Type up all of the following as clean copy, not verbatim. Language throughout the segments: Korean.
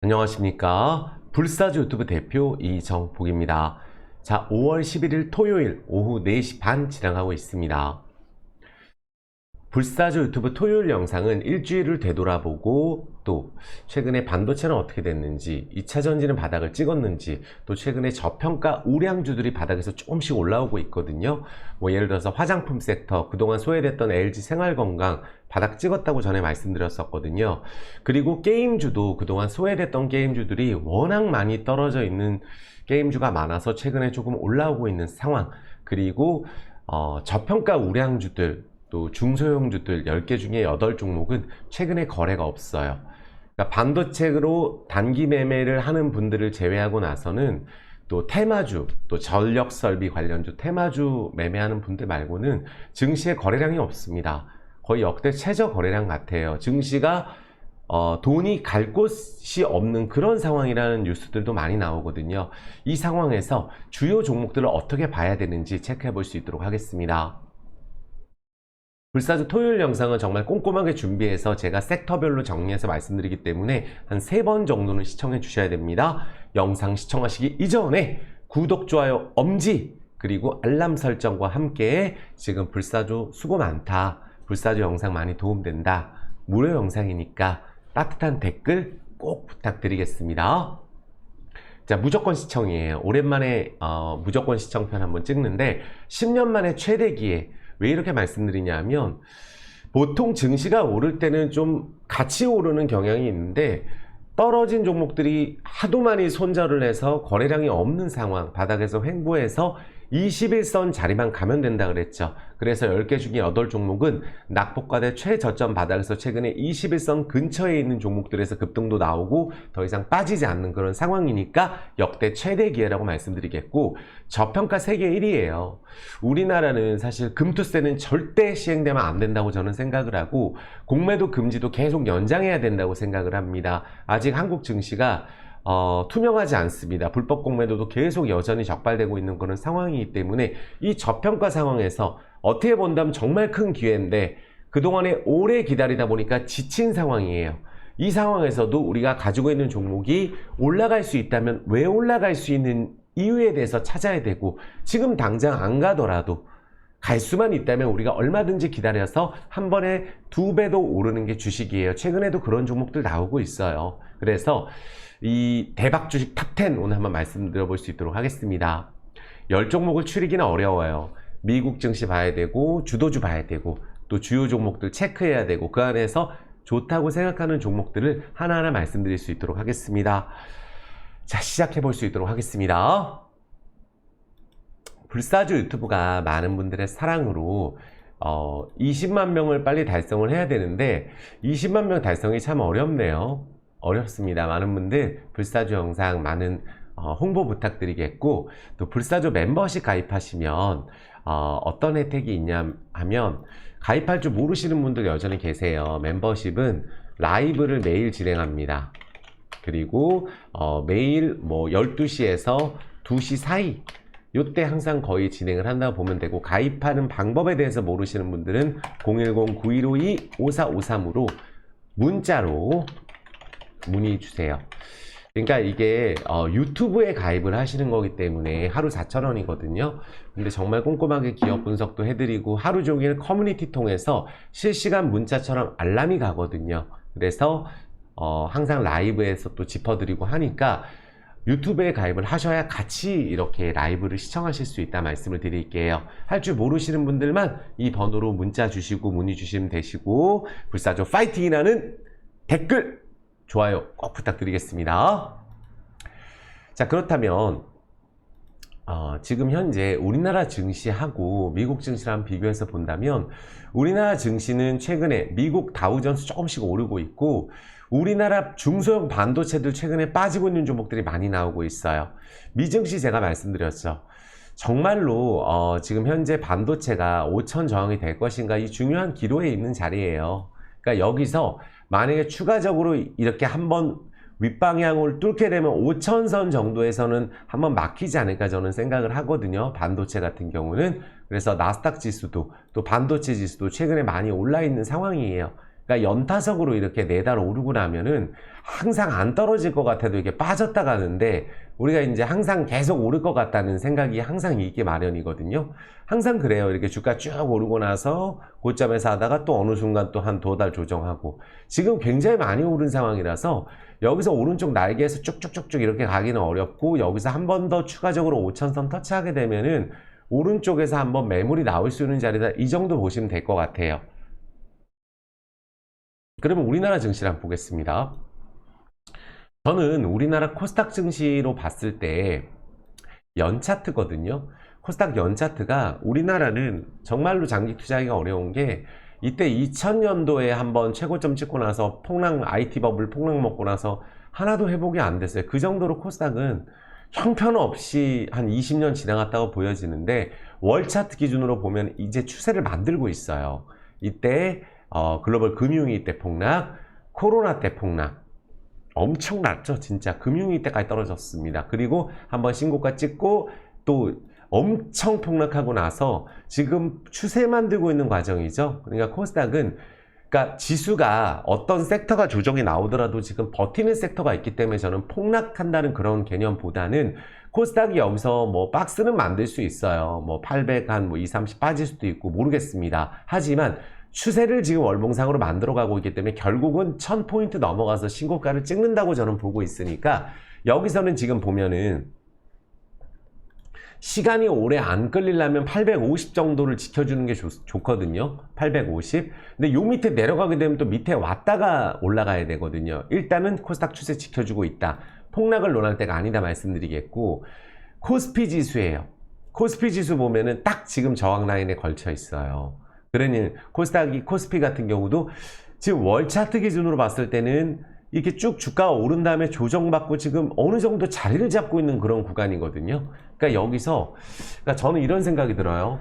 안녕하십니까. 불사조 유튜브 대표 이정복입니다. 자, 5월 11일 토요일 오후 4시 반 진행하고 있습니다. 불사조 유튜브 토요일 영상은 일주일을 되돌아보고 또 최근에 반도체는 어떻게 됐는지, 2차 전지는 바닥을 찍었는지, 또 최근에 저평가 우량주들이 바닥에서 조금씩 올라오고 있거든요. 예를 들어서 화장품 섹터, 그동안 소외됐던 LG 생활건강 바닥 찍었다고 전에 말씀드렸었거든요. 그리고 게임주도 그동안 소외됐던 게임주들이 워낙 많이 떨어져 있는 게임주가 많아서 최근에 조금 올라오고 있는 상황. 그리고 저평가 우량주들, 또 중소형주들 10개 중에 8종목은 최근에 거래가 없어요. 그러니까 반도체로 단기 매매를 하는 분들을 제외하고 나서는 또 테마주, 또 전력설비 관련주 테마주 매매하는 분들 말고는 증시에 거래량이 없습니다. 거의 역대 최저 거래량 같아요. 증시가 돈이 갈 곳이 없는 그런 상황이라는 뉴스들도 많이 나오거든요. 이 상황에서 주요 종목들을 어떻게 봐야 되는지 체크해 볼 수 있도록 하겠습니다. 불사조 토요일 영상은 정말 꼼꼼하게 준비해서 제가 섹터별로 정리해서 말씀드리기 때문에 한 3번 정도는 시청해 주셔야 됩니다. 영상 시청하시기 이전에 구독, 좋아요, 엄지, 그리고 알람 설정과 함께 지금 불사조 수고 많다, 불사조 영상 많이 도움된다, 무료 영상이니까 따뜻한 댓글 꼭 부탁드리겠습니다. 자, 무조건 시청이에요. 오랜만에 무조건 시청편 한번 찍는데 10년 만에 최대 기회. 왜 이렇게 말씀드리냐면, 보통 증시가 오를 때는 좀 같이 오르는 경향이 있는데 떨어진 종목들이 하도 많이 손절을 해서 거래량이 없는 상황, 바닥에서 횡보해서 21선 자리만 가면 된다 그랬죠. 그래서 10개 중에 8종목은 낙폭과대 최저점 바닥에서 최근에 21선 근처에 있는 종목들에서 급등도 나오고 더 이상 빠지지 않는 그런 상황이니까 역대 최대 기회라고 말씀드리겠고, 저평가 세계 1위예요. 우리나라는 사실 금투세는 절대 시행되면 안 된다고 저는 생각을 하고, 공매도 금지도 계속 연장해야 된다고 생각을 합니다. 아직 한국 증시가 투명하지 않습니다. 불법 공매도도 계속 여전히 적발되고 있는 그런 상황이기 때문에 이 저평가 상황에서 어떻게 본다면 정말 큰 기회인데 그동안에 오래 기다리다 보니까 지친 상황이에요. 이 상황에서도 우리가 가지고 있는 종목이 올라갈 수 있다면 왜 올라갈 수 있는 이유에 대해서 찾아야 되고, 지금 당장 안 가더라도 갈 수만 있다면 우리가 얼마든지 기다려서 한 번에 2배도 오르는 게 주식이에요. 최근에도 그런 종목들 나오고 있어요. 그래서 이 대박 주식 탑10 오늘 한번 말씀드려 볼 수 있도록 하겠습니다. 10종목을 추리기는 어려워요. 미국 증시 봐야 되고, 주도주 봐야 되고, 또 주요 종목들 체크해야 되고, 그 안에서 좋다고 생각하는 종목들을 하나하나 말씀드릴 수 있도록 하겠습니다. 자, 시작해 볼 수 있도록 하겠습니다. 불사조 유튜브가 많은 분들의 사랑으로 20만 명을 빨리 달성을 해야 되는데 20만 명 달성이 참 어렵네요. 어렵습니다. 많은 분들 불사조 영상 많은 홍보 부탁드리겠고, 또 불사조 멤버십 가입하시면 어떤 혜택이 있냐 하면, 가입할 줄 모르시는 분들 여전히 계세요. 멤버십은 라이브를 매일 진행합니다. 그리고 매일 12시에서 2시 사이 요때 항상 거의 진행을 한다고 보면 되고, 가입하는 방법에 대해서 모르시는 분들은 010-9152-5453으로 문자로 문의 주세요. 그러니까 이게 유튜브에 가입을 하시는 거기 때문에 하루 4,000원이거든요. 근데 정말 꼼꼼하게 기업 분석도 해드리고 하루 종일 커뮤니티 통해서 실시간 문자처럼 알람이 가거든요. 그래서 항상 라이브에서 또 짚어드리고 하니까 유튜브에 가입을 하셔야 같이 이렇게 라이브를 시청하실 수 있다 말씀을 드릴게요. 할 줄 모르시는 분들만 이 번호로 문자 주시고 문의 주시면 되시고, 불사조 파이팅이라는 댓글, 좋아요 꼭 부탁드리겠습니다. 자, 그렇다면 지금 현재 우리나라 증시하고 미국 증시랑 비교해서 본다면, 우리나라 증시는 최근에 미국 다우존스 조금씩 오르고 있고, 우리나라 중소형 반도체들 최근에 빠지고 있는 종목들이 많이 나오고 있어요. 미증시 제가 말씀드렸죠. 정말로 지금 현재 반도체가 5천 저항이 될 것인가, 이 중요한 기로에 있는 자리예요. 그러니까 여기서 만약에 추가적으로 이렇게 한번 윗방향을 뚫게 되면 5천선 정도에서는 한번 막히지 않을까 저는 생각을 하거든요. 반도체 같은 경우는. 그래서 나스닥 지수도 또 반도체 지수도 최근에 많이 올라 있는 상황이에요. 그러니까 연타석으로 이렇게 4달 오르고 나면은 항상 안 떨어질 것 같아도 이게 빠졌다 가는데 우리가 이제 항상 계속 오를 것 같다는 생각이 항상 있기 마련이거든요. 항상 그래요. 이렇게 주가 쭉 오르고 나서 고점에서 하다가 또 어느 순간 또 한 2달 조정하고 지금 굉장히 많이 오른 상황이라서 여기서 오른쪽 날개에서 쭉쭉쭉쭉 이렇게 가기는 어렵고 여기서 한 번 더 추가적으로 5천선 터치하게 되면은 오른쪽에서 한번 매물이 나올 수 있는 자리다. 이 정도 보시면 될 것 같아요. 그러면 우리나라 증시를 한번 보겠습니다. 저는 우리나라 코스닥 증시로 봤을 때 연차트거든요. 코스닥 연차트가 우리나라는 정말로 장기 투자하기가 어려운 게 이때 2000년도에 한번 최고점 찍고 나서 IT 버블 폭락 먹고 나서 하나도 회복이 안 됐어요. 그 정도로 코스닥은 형편없이 한 20년 지나갔다고 보여지는데 월 차트 기준으로 보면 이제 추세를 만들고 있어요. 이때 글로벌 금융위기 때 폭락, 코로나 때 폭락 엄청났죠. 진짜 금융위기 때까지 떨어졌습니다. 그리고 한번 신고가 찍고 또 엄청 폭락하고 나서 지금 추세 만들고 있는 과정이죠. 그러니까 코스닥은 그러니까 지수가 어떤 섹터가 조정이 나오더라도 지금 버티는 섹터가 있기 때문에 저는 폭락한다는 그런 개념보다는 코스닥이 여기서 뭐 박스는 만들 수 있어요. 뭐 800 한 뭐 2, 30 빠질 수도 있고 모르겠습니다. 하지만 추세를 지금 월봉상으로 만들어가고 있기 때문에 결국은 1000포인트 넘어가서 신고가를 찍는다고 저는 보고 있으니까 여기서는 지금 보면은 시간이 오래 안 끌리려면 850 정도를 지켜주는 게 좋거든요. 850. 근데 요 밑에 내려가게 되면 또 밑에 왔다가 올라가야 되거든요. 일단은 코스닥 추세 지켜주고 있다. 폭락을 논할 때가 아니다 말씀드리겠고, 코스피 지수예요. 코스피 지수 보면은 딱 지금 저항 라인에 걸쳐 있어요. 그러니 코스피 같은 경우도 지금 월 차트 기준으로 봤을 때는 이렇게 쭉 주가가 오른 다음에 조정받고 지금 어느 정도 자리를 잡고 있는 그런 구간이거든요. 그러니까 여기서 저는 이런 생각이 들어요.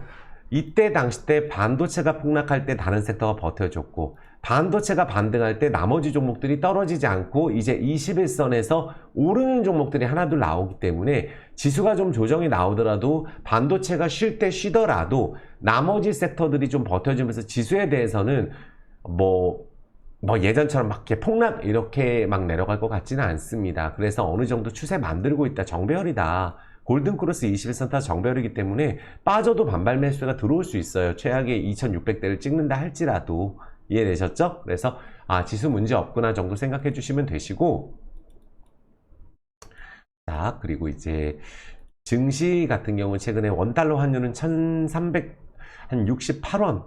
이때 당시 때 반도체가 폭락할 때 다른 섹터가 버텨줬고 반도체가 반등할 때 나머지 종목들이 떨어지지 않고 이제 21선에서 오르는 종목들이 하나둘 나오기 때문에 지수가 좀 조정이 나오더라도 반도체가 쉴 때 쉬더라도 나머지 섹터들이 좀 버텨주면서 지수에 대해서는 뭐 예전처럼 막 이렇게 폭락 이렇게 막 내려갈 것 같지는 않습니다. 그래서 어느 정도 추세 만들고 있다. 정배열이다. 골든크로스 21선 타 정배열이기 때문에 빠져도 반발 매수가 들어올 수 있어요. 최악의 2600대를 찍는다 할지라도. 이해되셨죠? 그래서 지수 문제 없구나 정도 생각해 주시면 되시고, 자 그리고 이제 증시 같은 경우 최근에 원달러 환율은 1368원,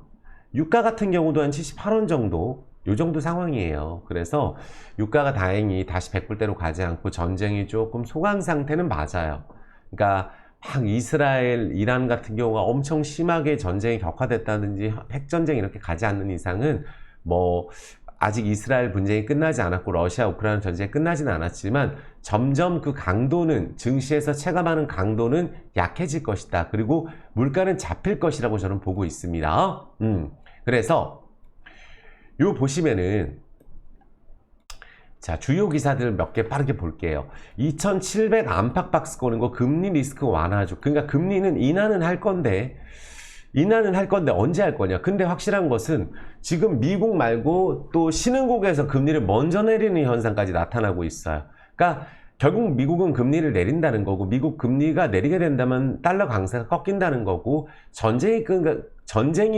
유가 같은 경우도 한 78원 정도, 요 정도 상황이에요. 그래서 유가가 다행히 다시 100불대로 가지 않고 전쟁이 조금 소강 상태는 맞아요. 그러니까 막 이스라엘, 이란 같은 경우가 엄청 심하게 전쟁이 격화됐다든지 핵전쟁 이렇게 가지 않는 이상은 뭐 아직 이스라엘 분쟁이 끝나지 않았고 러시아 우크라이나 전쟁이 끝나지는 않았지만 점점 그 강도는, 증시에서 체감하는 강도는 약해질 것이다. 그리고 물가는 잡힐 것이라고 저는 보고 있습니다. 그래서 요 보시면은 자 주요 기사들 몇 개 빠르게 볼게요. 2700 안팎 박스 거는 거 금리 리스크 완화죠. 그러니까 금리는 인하는 할 건데 언제 할 거냐. 근데 확실한 것은 지금 미국 말고 또 신흥국에서 금리를 먼저 내리는 현상까지 나타나고 있어요. 그러니까 결국 미국은 금리를 내린다는 거고, 미국 금리가 내리게 된다면 달러 강세가 꺾인다는 거고, 전쟁이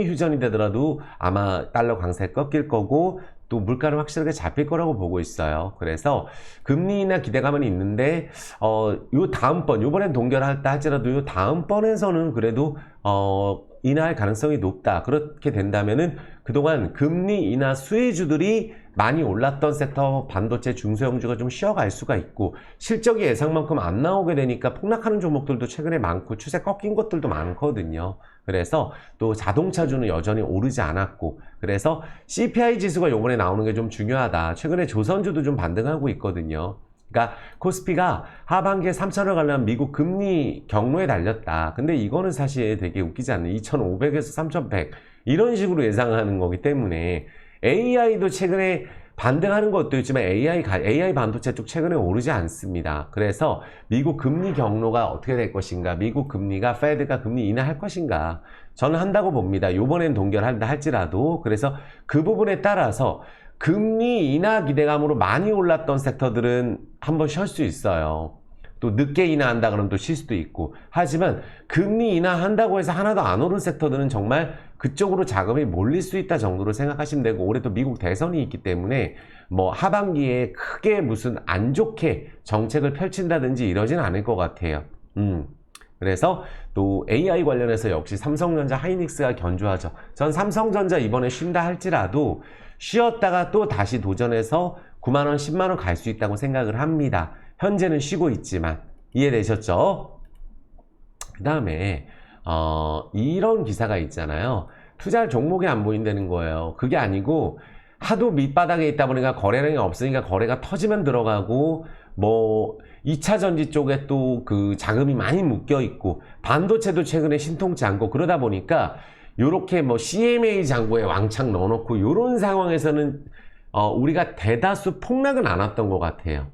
휴전이 되더라도 아마 달러 강세가 꺾일 거고, 또 물가는 확실하게 잡힐 거라고 보고 있어요. 그래서 금리 인하 기대감은 있는데 요 다음번, 요번엔 동결할다 할지라도 요 다음번에서는 그래도 인하할 가능성이 높다. 그렇게 된다면은 그동안 금리 인하 수혜주들이 많이 올랐던 섹터, 반도체, 중소형주가 좀 쉬어갈 수가 있고, 실적이 예상만큼 안 나오게 되니까 폭락하는 종목들도 최근에 많고 추세 꺾인 것들도 많거든요. 그래서 또 자동차주는 여전히 오르지 않았고, 그래서 CPI 지수가 요번에 나오는 게 좀 중요하다. 최근에 조선주도 좀 반등하고 있거든요. 그러니까 코스피가 하반기에 3,000을 가려면 미국 금리 경로에 달렸다. 근데 이거는 사실 되게 웃기지 않나요? 2,500에서 3,100 이런 식으로 예상하는 거기 때문에 AI도 최근에 반등하는 것도 있지만 AI 반도체 쪽 최근에 오르지 않습니다. 그래서 미국 금리 경로가 어떻게 될 것인가, 미국 금리가 페드가 금리 인하할 것인가, 저는 한다고 봅니다. 요번엔 동결한다 할지라도. 그래서 그 부분에 따라서 금리 인하 기대감으로 많이 올랐던 섹터들은 한번 쉴 수 있어요. 또 늦게 인하한다 그러면 또 쉴 수도 있고. 하지만 금리 인하한다고 해서 하나도 안 오른 섹터들은 정말 그쪽으로 자금이 몰릴 수 있다 정도로 생각하시면 되고, 올해 또 미국 대선이 있기 때문에 뭐 하반기에 크게 무슨 안 좋게 정책을 펼친다든지 이러진 않을 것 같아요. 그래서 또 AI 관련해서 역시 삼성전자, 하이닉스가 견주하죠. 전 삼성전자 이번에 쉰다 할지라도 쉬었다가 또 다시 도전해서 9만원, 10만원 갈 수 있다고 생각을 합니다. 현재는 쉬고 있지만. 이해되셨죠? 그 다음에 이런 기사가 있잖아요. 투자할 종목이 안 보인다는 거예요. 그게 아니고 하도 밑바닥에 있다 보니까 거래량이 없으니까 거래가 터지면 들어가고, 뭐 2차 전지 쪽에 또 그 자금이 많이 묶여 있고, 반도체도 최근에 신통치 않고, 그러다 보니까 요렇게 뭐 CMA 잔고에 왕창 넣어놓고 요런 상황에서는 우리가 대다수 폭락은 안 왔던 것 같아요.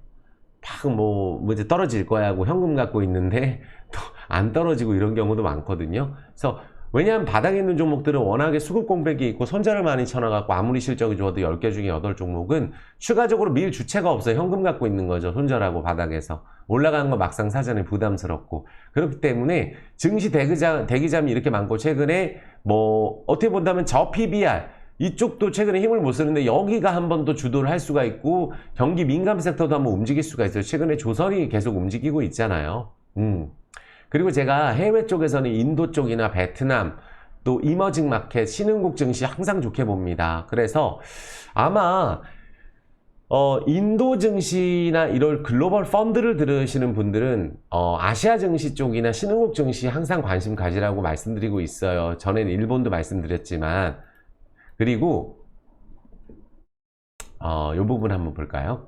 막 뭐 이제 떨어질 거야 하고 현금 갖고 있는데 또 안 떨어지고 이런 경우도 많거든요. 그래서 왜냐하면 바닥에 있는 종목들은 워낙에 수급 공백이 있고 손절을 많이 쳐놔갖고 아무리 실적이 좋아도 10개 중에 8종목은 추가적으로 밀 주체가 없어요. 현금 갖고 있는 거죠. 손절하고 바닥에서. 올라가는 거 막상 사전에 부담스럽고. 그렇기 때문에 증시 대기잠이 이렇게 많고, 최근에 뭐 어떻게 본다면 저 PBR 이쪽도 최근에 힘을 못 쓰는데 여기가 한 번 더 주도를 할 수가 있고, 경기 민감 섹터도 한번 움직일 수가 있어요. 최근에 조선이 계속 움직이고 있잖아요. 그리고 제가 해외 쪽에서는 인도 쪽이나 베트남, 또 이머징 마켓, 신흥국 증시 항상 좋게 봅니다. 그래서 아마 인도 증시나 이런 글로벌 펀드를 들으시는 분들은 아시아 증시 쪽이나 신흥국 증시 항상 관심 가지라고 말씀드리고 있어요. 전엔 일본도 말씀드렸지만. 그리고 이 부분 한번 볼까요?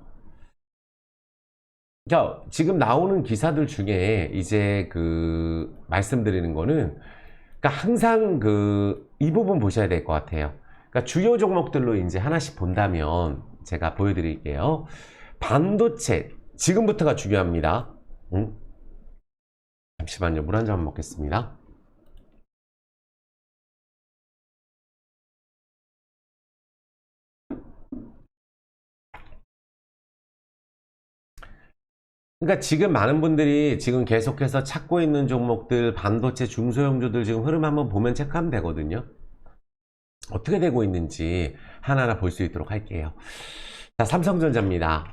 자, 지금 나오는 기사들 중에 이제 그 말씀드리는 거는, 그러니까 항상 이 부분 보셔야 될 것 같아요. 그러니까 주요 종목들로 이제 하나씩 본다면 제가 보여드릴게요. 반도체 지금부터가 중요합니다. 잠시만요. 물 한 잔 먹겠습니다. 그러니까 지금 많은 분들이 지금 계속해서 찾고 있는 종목들, 반도체 중소형주들 지금 흐름 한번 보면 체크하면 되거든요. 어떻게 되고 있는지 하나하나 볼 수 있도록 할게요. 자, 삼성전자입니다.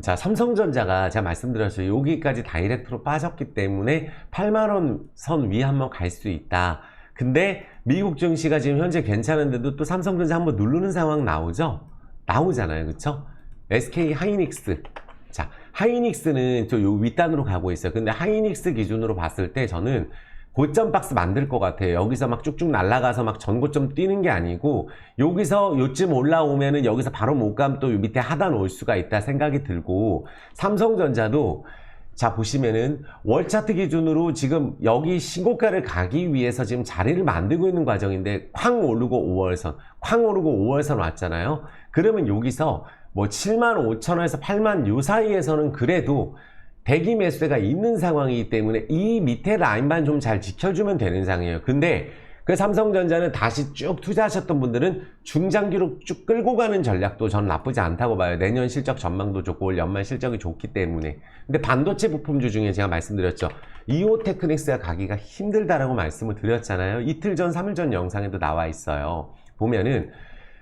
자, 삼성전자가 제가 말씀드렸어요. 여기까지 다이렉트로 빠졌기 때문에 8만원 선 위에 한번 갈 수 있다. 근데 미국 증시가 지금 현재 괜찮은데도 또 삼성전자 한번 누르는 상황 나오죠? 나오잖아요. 그쵸? SK 하이닉스. 자, 하이닉스는 저 요 윗단으로 가고 있어요. 근데 하이닉스 기준으로 봤을 때 저는 고점 박스 만들 것 같아요. 여기서 막 쭉쭉 날아가서 막 전고점 뛰는 게 아니고, 여기서 요쯤 올라오면은 여기서 바로 못 가면 또 밑에 하단 올 수가 있다 생각이 들고, 삼성전자도 자 보시면은 월 차트 기준으로 지금 여기 신고가를 가기 위해서 지금 자리를 만들고 있는 과정인데, 쾅 오르고 5월선, 쾅 오르고 5월선 왔잖아요. 그러면 여기서 뭐 75,000원에서 8만 요 사이에서는 그래도 대기 매수세가 있는 상황이기 때문에 이 밑에 라인만 좀 잘 지켜주면 되는 상황이에요. 근데 그 삼성전자는 다시 쭉 투자하셨던 분들은 중장기로 쭉 끌고 가는 전략도 전 나쁘지 않다고 봐요. 내년 실적 전망도 좋고 올 연말 실적이 좋기 때문에. 근데 반도체 부품주 중에 제가 말씀드렸죠. 이오테크닉스가 가기가 힘들다라고 말씀을 드렸잖아요. 이틀 전, 3일 전 영상에도 나와 있어요. 보면은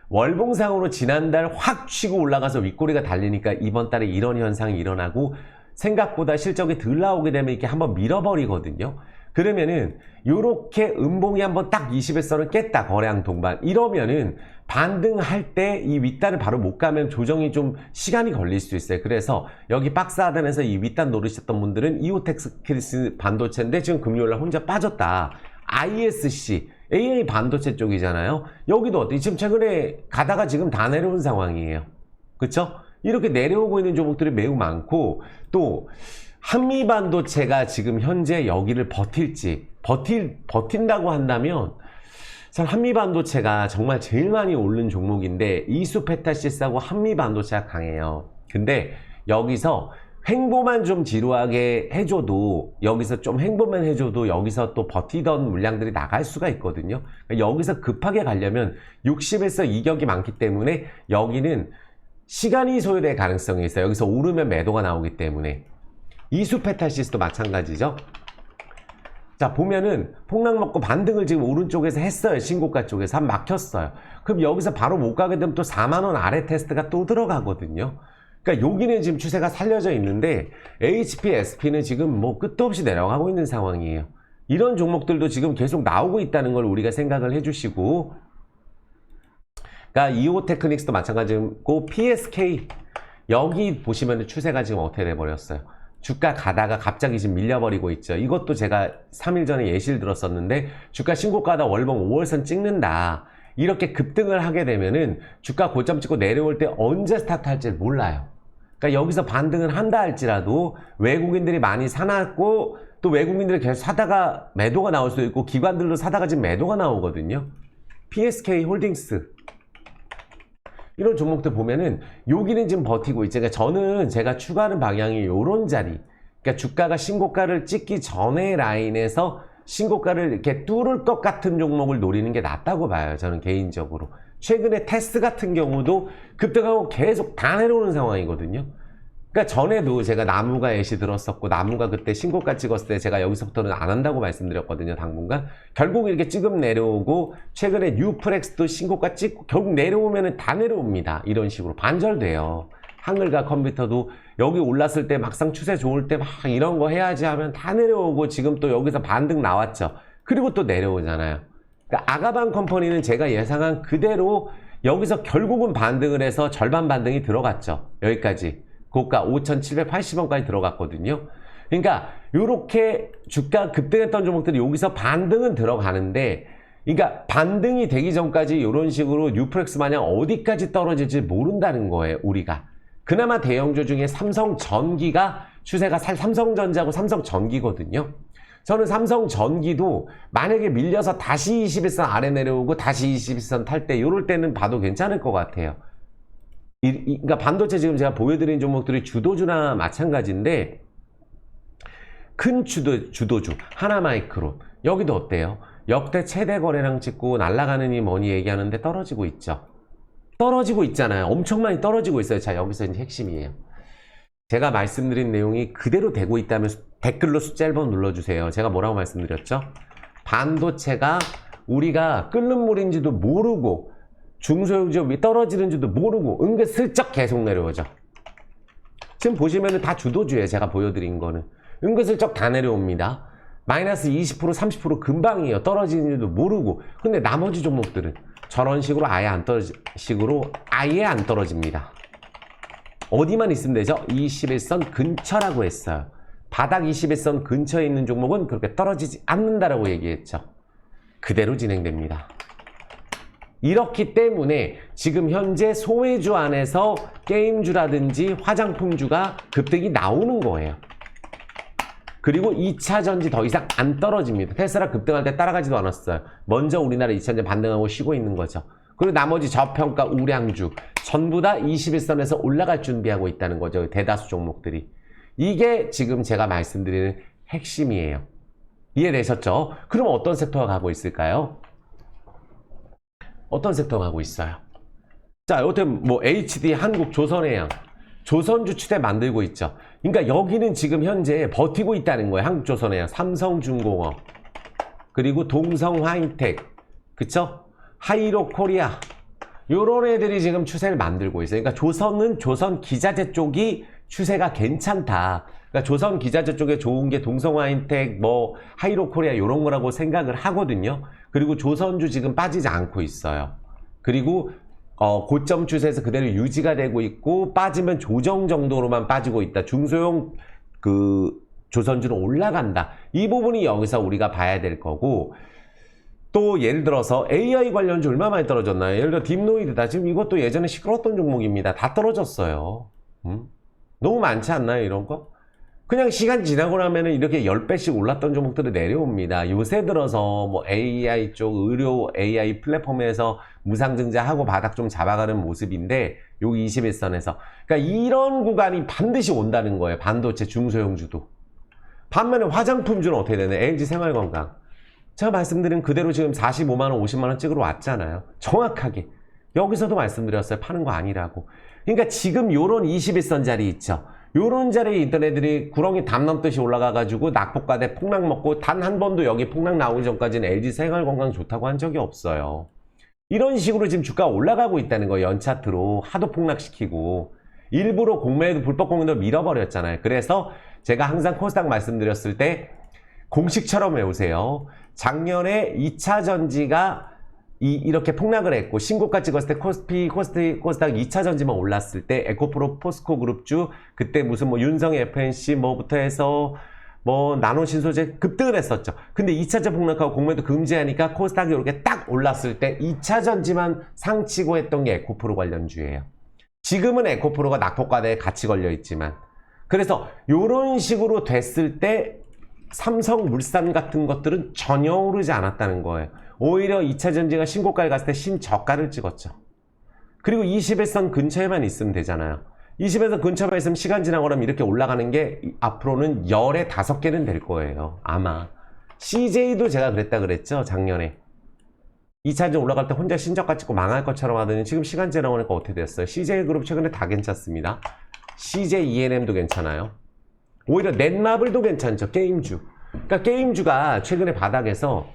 월봉상으로 지난달 확 치고 올라가서 윗꼬리가 달리니까 이번 달에 이런 현상이 일어나고, 생각보다 실적이 덜 나오게 되면 이렇게 한번 밀어버리거든요. 그러면은 요렇게 음봉이 한번 딱 20일선을 깼다, 거래량 동반, 이러면은 반등할 때 이 윗단을 바로 못 가면 조정이 좀 시간이 걸릴 수 있어요. 그래서 여기 박스 하단에서 이 윗단 노리셨던 분들은 이오텍스 반도체인데 지금 금요일날 혼자 빠졌다. ISC AA 반도체 쪽이잖아요. 여기도 어때? 지금 최근에 가다가 지금 다 내려온 상황이에요. 그쵸? 이렇게 내려오고 있는 종목들이 매우 많고, 또 한미 반도체가 지금 현재 여기를 버틸지, 버틴다고 한다면 참 한미반도체가 정말 제일 많이 오른 종목인데 이수페타시스하고 한미반도체가 강해요. 근데 여기서 횡보만 좀 지루하게 해줘도 여기서 좀 횡보만 해줘도 여기서 또 버티던 물량들이 나갈 수가 있거든요. 그러니까 여기서 급하게 가려면 60에서 이격이 많기 때문에 여기는 시간이 소요될 가능성이 있어요. 여기서 오르면 매도가 나오기 때문에. 이수페타시스도 마찬가지죠. 자, 보면은 폭락 먹고 반등을 지금 오른쪽에서 했어요. 신고가 쪽에서 한 막혔어요. 그럼 여기서 바로 못 가게 되면 또 4만원 아래 테스트가 또 들어가거든요. 그러니까 여기는 지금 추세가 살려져 있는데 HP, SP는 지금 뭐 끝도 없이 내려가고 있는 상황이에요. 이런 종목들도 지금 계속 나오고 있다는 걸 우리가 생각을 해주시고, 그러니까 이오테크닉스도 마찬가지고 PSK 여기 보시면 추세가 지금 어떻게 돼버렸어요. 주가 가다가 갑자기 지금 밀려버리고 있죠. 이것도 제가 3일 전에 예시를 들었었는데 주가 신고가다 월봉 5월선 찍는다. 이렇게 급등을 하게 되면은 주가 고점 찍고 내려올 때 언제 스타트할지 몰라요. 그러니까 여기서 반등을 한다 할지라도 외국인들이 많이 사놨고 또 외국인들이 계속 사다가 매도가 나올 수도 있고 기관들도 사다가 지금 매도가 나오거든요. PSK 홀딩스 이런 종목들 보면은 여기는 지금 버티고 있죠. 그러니까 저는 제가 추가하는 방향이 요런 자리, 그러니까 주가가 신고가를 찍기 전에 라인에서 신고가를 이렇게 뚫을 것 같은 종목을 노리는 게 낫다고 봐요. 저는 개인적으로. 최근에 테스 같은 경우도 급등하고 계속 다 내려오는 상황이거든요. 그러니까 전에도 제가 나무가 예시 들었었고 나무가 그때 신고가 찍었을 때 제가 여기서부터는 안 한다고 말씀드렸거든요. 당분간. 결국 이렇게 찍음 내려오고 최근에 뉴프렉스도 신고가 찍고 결국 내려오면 다 내려옵니다. 이런 식으로 반절돼요. 한글과 컴퓨터도 여기 올랐을 때 막상 추세 좋을 때 막 이런 거 해야지 하면 다 내려오고 지금 또 여기서 반등 나왔죠. 그리고 또 내려오잖아요. 그러니까 아가방 컴퍼니는 제가 예상한 그대로 여기서 결국은 반등을 해서 절반 반등이 들어갔죠. 여기까지. 고가 5,780원까지 들어갔거든요. 그러니까 이렇게 주가 급등했던 종목들이 여기서 반등은 들어가는데, 그러니까 반등이 되기 전까지 이런 식으로 뉴프렉스 마냥 어디까지 떨어질지 모른다는 거예요, 우리가. 그나마 대형주 중에 삼성전기가 추세가 삼성전자하고 삼성전기거든요. 저는 삼성전기도 만약에 밀려서 다시 21선 아래 내려오고 다시 21선 탈 때 이럴 때는 봐도 괜찮을 것 같아요. 그러니까 반도체 지금 제가 보여드린 종목들이 주도주나 마찬가지인데 큰 주도주 하나마이크로 여기도 어때요? 역대 최대 거래량 찍고 날아가느니 뭐니 얘기하는데 떨어지고 있죠. 떨어지고 있잖아요. 엄청 많이 떨어지고 있어요. 자, 여기서 이제 핵심이에요. 제가 말씀드린 내용이 그대로 되고 있다면 댓글로 숫자 1번 눌러주세요. 제가 뭐라고 말씀드렸죠? 반도체가 우리가 끓는 물인지도 모르고 중소형주업이 떨어지는 줄도 모르고 은근슬쩍 계속 내려오죠. 지금 보시면 다 주도주예요. 제가 보여드린 거는. 은근슬쩍 다 내려옵니다. 마이너스 20% 30% 금방이에요. 떨어지는 줄도 모르고. 근데 나머지 종목들은 저런 식으로 아예 안 떨어집니다. 어디만 있으면 되죠? 21선 근처라고 했어요. 바닥 21선 근처에 있는 종목은 그렇게 떨어지지 않는다라고 얘기했죠. 그대로 진행됩니다. 이렇기 때문에 지금 현재 소외주 안에서 게임주라든지 화장품주가 급등이 나오는 거예요. 그리고 2차전지 더 이상 안 떨어집니다. 테슬라 급등할 때 따라가지도 않았어요. 먼저 우리나라 2차전지 반등하고 쉬고 있는 거죠. 그리고 나머지 저평가 우량주 전부 다 21선에서 올라갈 준비하고 있다는 거죠. 대다수 종목들이. 이게 지금 제가 말씀드리는 핵심이에요. 이해되셨죠? 그럼 어떤 섹터가 가고 있을까요? 어떤 섹터가 가고 있어요? 자, 여튼 뭐 HD, 한국, 조선해양, 조선주 추세 만들고 있죠. 그러니까 여기는 지금 현재 버티고 있다는 거예요. 한국, 조선해양, 삼성중공업, 그리고 동성화이텍, 그쵸? 하이로코리아, 요런 애들이 지금 추세를 만들고 있어요. 그러니까 조선은 조선기자재 쪽이 추세가 괜찮다. 그러니까 조선기자재 쪽에 좋은 게 동성화이텍, 뭐 하이로코리아 요런 거라고 생각을 하거든요. 그리고 조선주 지금 빠지지 않고 있어요. 그리고 고점 추세에서 그대로 유지가 되고 있고 빠지면 조정 정도로만 빠지고 있다. 중소형 조선주는 올라간다. 이 부분이 여기서 우리가 봐야 될 거고, 또 예를 들어서 AI 관련주 얼마 많이 떨어졌나요? 예를 들어 딥노이드다. 지금 이것도 예전에 시끄러웠던 종목입니다. 다 떨어졌어요. 너무 많지 않나요? 이런 거? 그냥 시간 지나고 나면은 이렇게 10배씩 올랐던 종목들이 내려옵니다. 요새 들어서 뭐 AI 쪽 의료 AI 플랫폼에서 무상증자하고 바닥 좀 잡아가는 모습인데 여기 21선에서 그러니까 이런 구간이 반드시 온다는 거예요. 반도체 중소형주도. 반면에 화장품주는 어떻게 되나요? LG 생활건강. 제가 말씀드린 그대로 지금 45만원, 50만원 찍으러 왔잖아요. 정확하게. 여기서도 말씀드렸어요. 파는 거 아니라고. 그러니까 지금 요런 21선 자리 있죠. 요런 자리에 인터넷들이 구렁이 담 넘듯이 올라가가지고 낙폭과대 폭락 먹고 단 한 번도 여기 폭락 나오기 전까지는 LG 생활건강 좋다고 한 적이 없어요. 이런 식으로 지금 주가가 올라가고 있다는 거예요. 연차트로 하도 폭락시키고 일부러 공매도 불법 공매도 밀어버렸잖아요. 그래서 제가 항상 코스닥 말씀드렸을 때 공식처럼 외우세요. 작년에 2차 전지가 이렇게 폭락을 했고 신고가 찍었을 때 코스닥 2차 전지만 올랐을 때 에코프로 포스코 그룹주 그때 무슨 뭐 윤성 FNC 뭐부터 해서 뭐 나노신소재 급등을 했었죠. 근데 2차전 폭락하고 공매도 금지하니까 코스닥이 이렇게 딱 올랐을 때 2차 전지만 상치고 했던 게 에코프로 관련주예요. 지금은 에코프로가 낙폭과대에 같이 걸려 있지만 그래서 이런 식으로 됐을 때 삼성물산 같은 것들은 전혀 오르지 않았다는 거예요. 오히려 2차 전지가 신고가에 갔을 때 신저가를 찍었죠. 그리고 21선 근처에만 있으면 되잖아요. 20에서 근처만 있으면 시간 지나고 나면 이렇게 올라가는 게 앞으로는 열에 5개는 될 거예요. 아마. CJ도 제가 그랬다 그랬죠. 작년에. 2차 전지 올라갈 때 혼자 신저가 찍고 망할 것처럼 하더니 지금 시간 지나오니까 어떻게 됐어요? CJ그룹 최근에 다 괜찮습니다. CJ ENM도 괜찮아요. 오히려 넷마블도 괜찮죠. 게임주. 그러니까 게임주가 최근에 바닥에서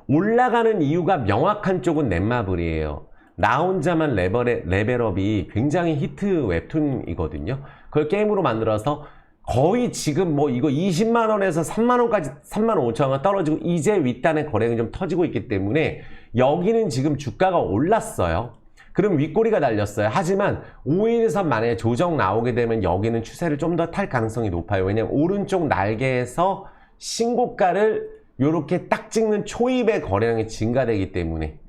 올라가는 이유가 명확한 쪽은 넷마블이에요. 나 혼자만 레벨업이 굉장히 히트 웹툰이거든요. 그걸 게임으로 만들어서 거의 지금 뭐 이거 20만원에서 3만원까지 3만 5천원 떨어지고 이제 윗단의 거래량이 좀 터지고 있기 때문에 여기는 지금 주가가 올랐어요. 그럼 윗꼬리가 달렸어요. 하지만 5일선 만약에 조정 나오게 되면 여기는 추세를 좀 더 탈 가능성이 높아요. 왜냐면 오른쪽 날개에서 신고가를 요렇게 딱 찍는 초입의 거래량이 증가되기 때문에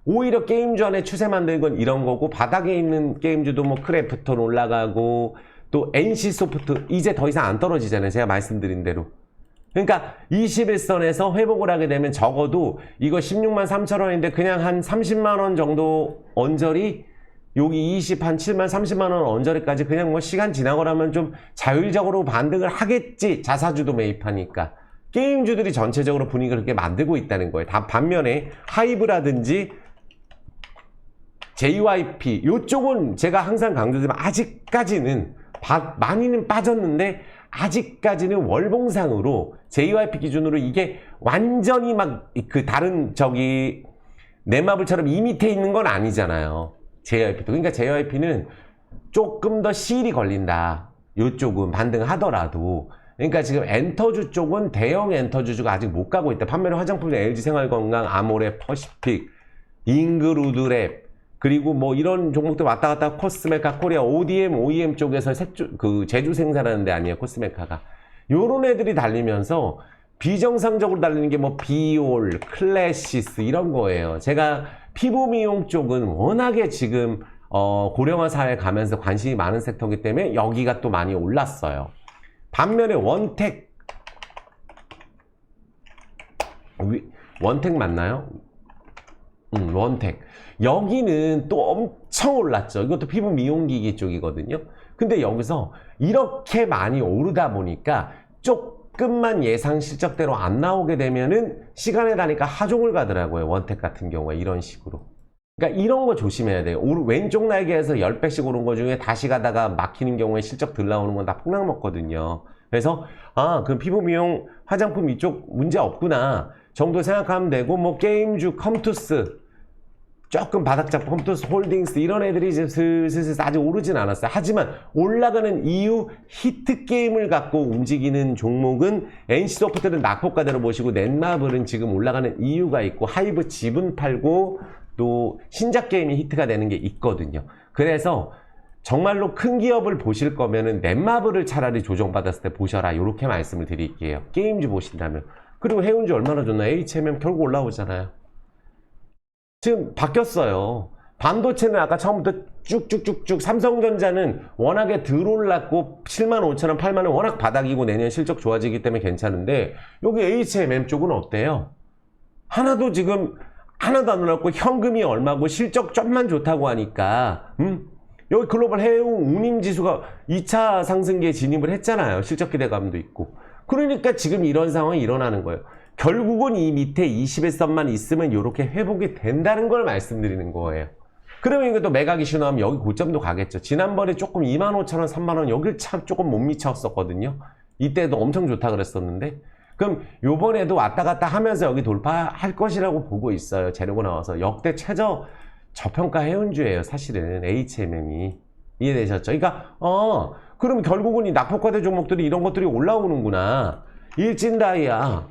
오히려 게임주 안에 추세 만드는 건 이런 거고 바닥에 있는 게임주도 뭐 크래프톤 올라가고 또 NC소프트 이제 더 이상 안 떨어지잖아요. 제가 말씀드린 대로. 그러니까 21선에서 회복을 하게 되면 적어도 이거 16만 3천 원인데 그냥 한 30만 원 정도 언저리 여기 20 한 7만 30만 원 언저리까지 그냥 뭐 시간 지나고 나면 좀 자율적으로 반등을 하겠지. 자사주도 매입하니까. 게임주들이 전체적으로 분위기를 그렇게 만들고 있다는 거예요. 반면에 하이브라든지 JYP 이쪽은 제가 항상 강조드리지만 아직까지는 많이는 빠졌는데 아직까지는 월봉상으로 JYP 기준으로 이게 완전히 막 그 다른 저기 넷마블처럼 이 밑에 있는 건 아니잖아요. JYP도. 그러니까 JYP는 조금 더 시일이 걸린다. 이쪽은 반등하더라도. 그러니까 지금 엔터주 쪽은 대형 엔터주가 아직 못 가고 있다. 판매는 화장품, LG 생활건강, 아모레, 퍼시픽, 잉그루드랩 그리고 뭐 이런 종목들 왔다 갔다 코스메카, 코리아, ODM, OEM 쪽에서 제주 생산하는 데 아니에요. 코스메카가. 요런 애들이 달리면서 비정상적으로 달리는 게 뭐 비올, 클래시스 이런 거예요. 제가 피부 미용 쪽은 워낙에 지금 고령화 사회 가면서 관심이 많은 섹터이기 때문에 여기가 또 많이 올랐어요. 반면에 원택 맞나요? 원택 여기는 또 엄청 올랐죠. 이것도 피부 미용기기 쪽이거든요. 근데 여기서 이렇게 많이 오르다 보니까 조금만 예상 실적대로 안 나오게 되면은 시간에 다니까 하종을 가더라고요. 원택 같은 경우에 이런 식으로. 그러니까 이런 거 조심해야 돼요. 왼쪽 날개에서 10배씩 오른 거 중에 다시 가다가 막히는 경우에 실적 덜 나오는 건 다 폭락 먹거든요. 그래서 그럼 피부 미용 화장품 이쪽 문제 없구나 정도 생각하면 되고 뭐 게임주 컴투스 조금 바닥 잡고 컴투스 홀딩스 이런 애들이 이제 슬슬 아직 오르진 않았어요. 하지만 올라가는 이유 히트 게임을 갖고 움직이는 종목은 NC소프트는 낙폭과대로 보시고 넷마블은 지금 올라가는 이유가 있고 하이브 지분 팔고 또 신작 게임이 히트가 되는 게 있거든요. 그래서 정말로 큰 기업을 보실 거면은 넷마블을 차라리 조정받았을 때 보셔라. 이렇게 말씀을 드릴게요. 게임주 보신다면. 그리고 해운주 얼마나 좋나. HMM 결국 올라오잖아요. 지금 바뀌었어요. 반도체는 아까 처음부터 쭉쭉쭉쭉 삼성전자는 워낙에 덜 올랐고 7만 5천 원, 8만 원 워낙 바닥이고 내년 실적 좋아지기 때문에 괜찮은데 여기 HMM 쪽은 어때요? 하나도 지금 하나도 안 올랐고 현금이 얼마고 실적 좀만 좋다고 하니까 여기 글로벌 해외 운임지수가 2차 상승기에 진입을 했잖아요. 실적 기대감도 있고. 그러니까 지금 이런 상황이 일어나는 거예요. 결국은 이 밑에 21선만 있으면 이렇게 회복이 된다는 걸 말씀드리는 거예요. 그러면 이거 또 매각이 신호하면 여기 고점도 가겠죠. 지난번에 조금 25,000원, 3만원 여길 참 조금 못 미쳤었거든요. 이때도 엄청 좋다 그랬었는데 그럼 요번에도 왔다 갔다 하면서 여기 돌파할 것이라고 보고 있어요. 재료가 나와서 역대 최저 저평가 해운주예요. 사실은 HMM이. 이해되셨죠? 그러니까 그럼 결국은 이 낙폭과대 종목들이 이런 것들이 올라오는구나. 일진다이아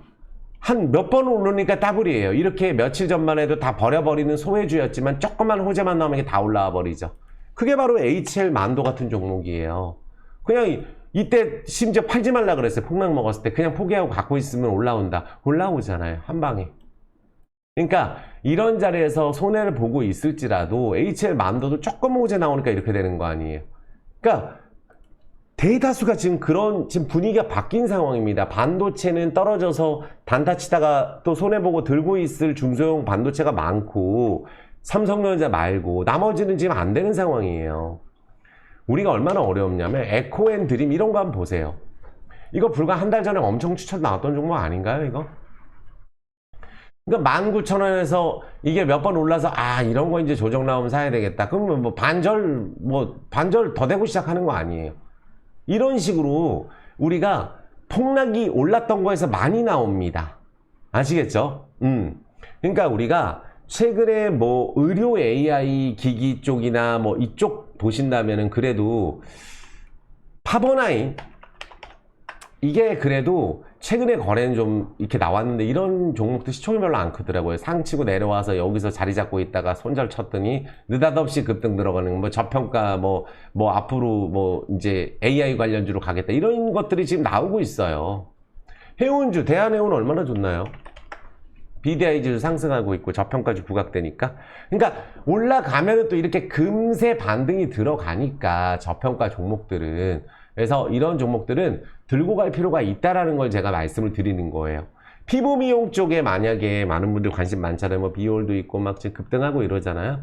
한 몇 번 오르니까 더블이에요. 이렇게 며칠 전만 해도 다 버려버리는 소외주였지만 조그만 호재만 나오면 이게 다 올라와 버리죠. 그게 바로 HL 만도 같은 종목이에요. 그냥 이때 심지어 팔지 말라 그랬어요. 폭락 먹었을 때 그냥 포기하고 갖고 있으면 올라온다. 올라오잖아요. 한 방에. 그러니까 이런 자리에서 손해를 보고 있을지라도 HL 만도도 조금 호재 나오니까 이렇게 되는 거 아니에요. 그러니까 대다수가 지금 지금 분위기가 바뀐 상황입니다. 반도체는 떨어져서 단타 치다가 또 손해보고 들고 있을 중소형 반도체가 많고 삼성전자 말고 나머지는 지금 안 되는 상황이에요. 우리가 얼마나 어려웠냐면 에코앤드림 이런 거 한번 보세요. 이거 불과 한 달 전에 엄청 추천 나왔던 종목 아닌가요, 이거? 그러니까 19,000원에서 이게 몇 번 올라서 이런 거 이제 조정 나오면 사야 되겠다. 그러면 반절 더 되고 시작하는 거 아니에요. 이런 식으로 우리가 폭락이 올랐던 거에서 많이 나옵니다. 아시겠죠? 그러니까 우리가 최근에 뭐 의료 AI 기기 쪽이나 뭐 이쪽 보신다면은 그래도 파버나인 이게 그래도 최근에 거래는 좀 이렇게 나왔는데 이런 종목도 시총이 별로 안 크더라고요. 상치고 내려와서 여기서 자리 잡고 있다가 손절 쳤더니 느닷없이 급등 들어가는 뭐 저평가 뭐 앞으로 뭐 이제 AI 관련주로 가겠다 이런 것들이 지금 나오고 있어요. 해운주 대한해운 얼마나 좋나요? BDI 지수 상승하고 있고 저평가주 부각되니까 그러니까 올라가면은 또 이렇게 금세 반등이 들어가니까 저평가 종목들은 그래서 이런 종목들은 들고 갈 필요가 있다라는 걸 제가 말씀을 드리는 거예요. 피부 미용 쪽에 만약에 많은 분들 관심 많잖아요. 뭐 비올도 있고 막 지금 급등하고 이러잖아요.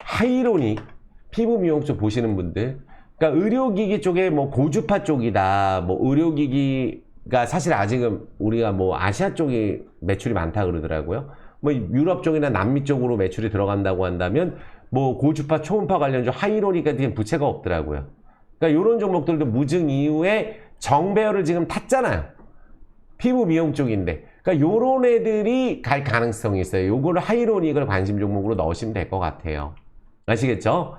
하이로닉 피부 미용 쪽 보시는 분들, 그러니까 의료기기 쪽에 뭐 고주파 쪽이다. 뭐 의료기기가 사실 아직은 우리가 뭐 아시아 쪽이 매출이 많다 그러더라고요. 뭐 유럽 쪽이나 남미 쪽으로 매출이 들어간다고 한다면 뭐 고주파 초음파 관련주 하이로닉한테는 부채가 없더라고요. 그러니까 이런 종목들도 무증 이후에 정배열을 지금 탔잖아요. 피부 미용 쪽인데. 그러니까 요런 애들이 갈 가능성이 있어요. 요거를 하이로닉을 관심 종목으로 넣으시면 될 것 같아요. 아시겠죠?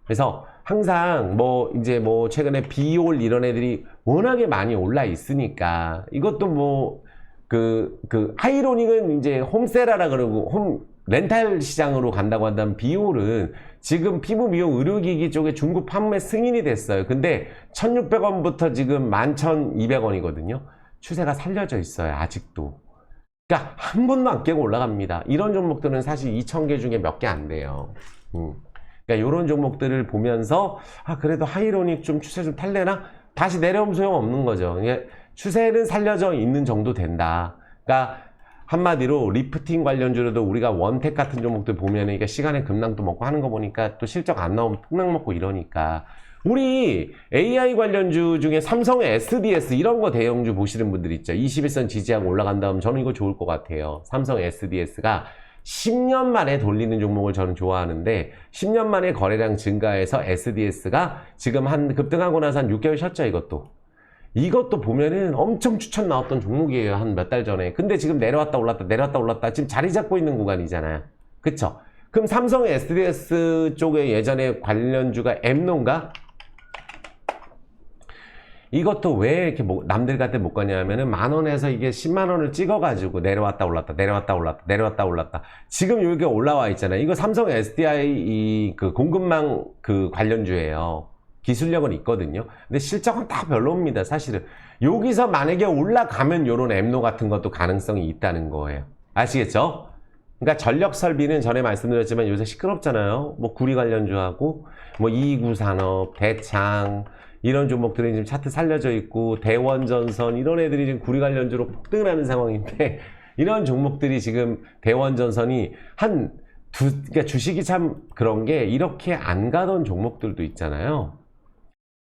그래서 항상 뭐 이제 뭐 최근에 비올 이런 애들이 워낙에 많이 올라 있으니까 이것도 뭐 하이로닉은 이제 홈세라라 그러고 렌탈 시장으로 간다고 한다면 비올은 지금 피부 미용 의료기기 쪽에 중국 판매 승인이 됐어요. 근데 1,600원부터 지금 11,200원이거든요. 추세가 살려져 있어요. 아직도. 그러니까 한 번도 안 깨고 올라갑니다. 이런 종목들은 사실 2,000개 중에 몇 개 안 돼요. 그러니까 이런 종목들을 보면서 그래도 하이로닉 좀 추세 좀 탈래나? 다시 내려오면 소용없는 거죠. 추세는 살려져 있는 정도 된다. 그러니까 한마디로 리프팅 관련주로도 우리가 원택 같은 종목들 보면은 이게 시간에 급락도 먹고 하는 거 보니까 또 실적 안 나오면 폭락 먹고 이러니까 우리 AI 관련주 중에 삼성의 SDS 이런 거 대형주 보시는 분들 있죠. 21선 지지하고 올라간 다음 저는 이거 좋을 것 같아요. 삼성 SDS가 10년 만에 돌리는 종목을 저는 좋아하는데 10년 만에 거래량 증가해서 SDS가 지금 한 급등하고 나서 한 6개월 쉬었죠. 이것도 보면은 엄청 추천 나왔던 종목이에요. 한 몇 달 전에. 근데 지금 내려왔다 올랐다 내려왔다 올랐다 지금 자리 잡고 있는 구간이잖아요. 그쵸? 그럼 삼성 SDS 쪽에 예전에 관련주가 엠노인가? 이것도 왜 이렇게 남들 같은 못 가냐면은 10,000원에서 이게 100,000원을 찍어가지고 내려왔다 올랐다 내려왔다 올랐다 내려왔다 올랐다 지금 여기 올라와 있잖아요. 이거 삼성 SDI 공급망 관련주예요. 기술력은 있거든요. 근데 실적은 다 별로입니다. 사실은 여기서 만약에 올라가면 요런 엠노 같은 것도 가능성이 있다는 거예요. 아시겠죠? 그러니까 전력 설비는 전에 말씀드렸지만 요새 시끄럽잖아요. 뭐 구리 관련주하고 뭐 이구산업, 대창 이런 종목들이 지금 차트 살려져 있고 대원전선 이런 애들이 지금 구리 관련주로 폭등을 하는 상황인데 이런 종목들이 지금 대원전선이 그러니까 주식이 참 그런 게 이렇게 안 가던 종목들도 있잖아요.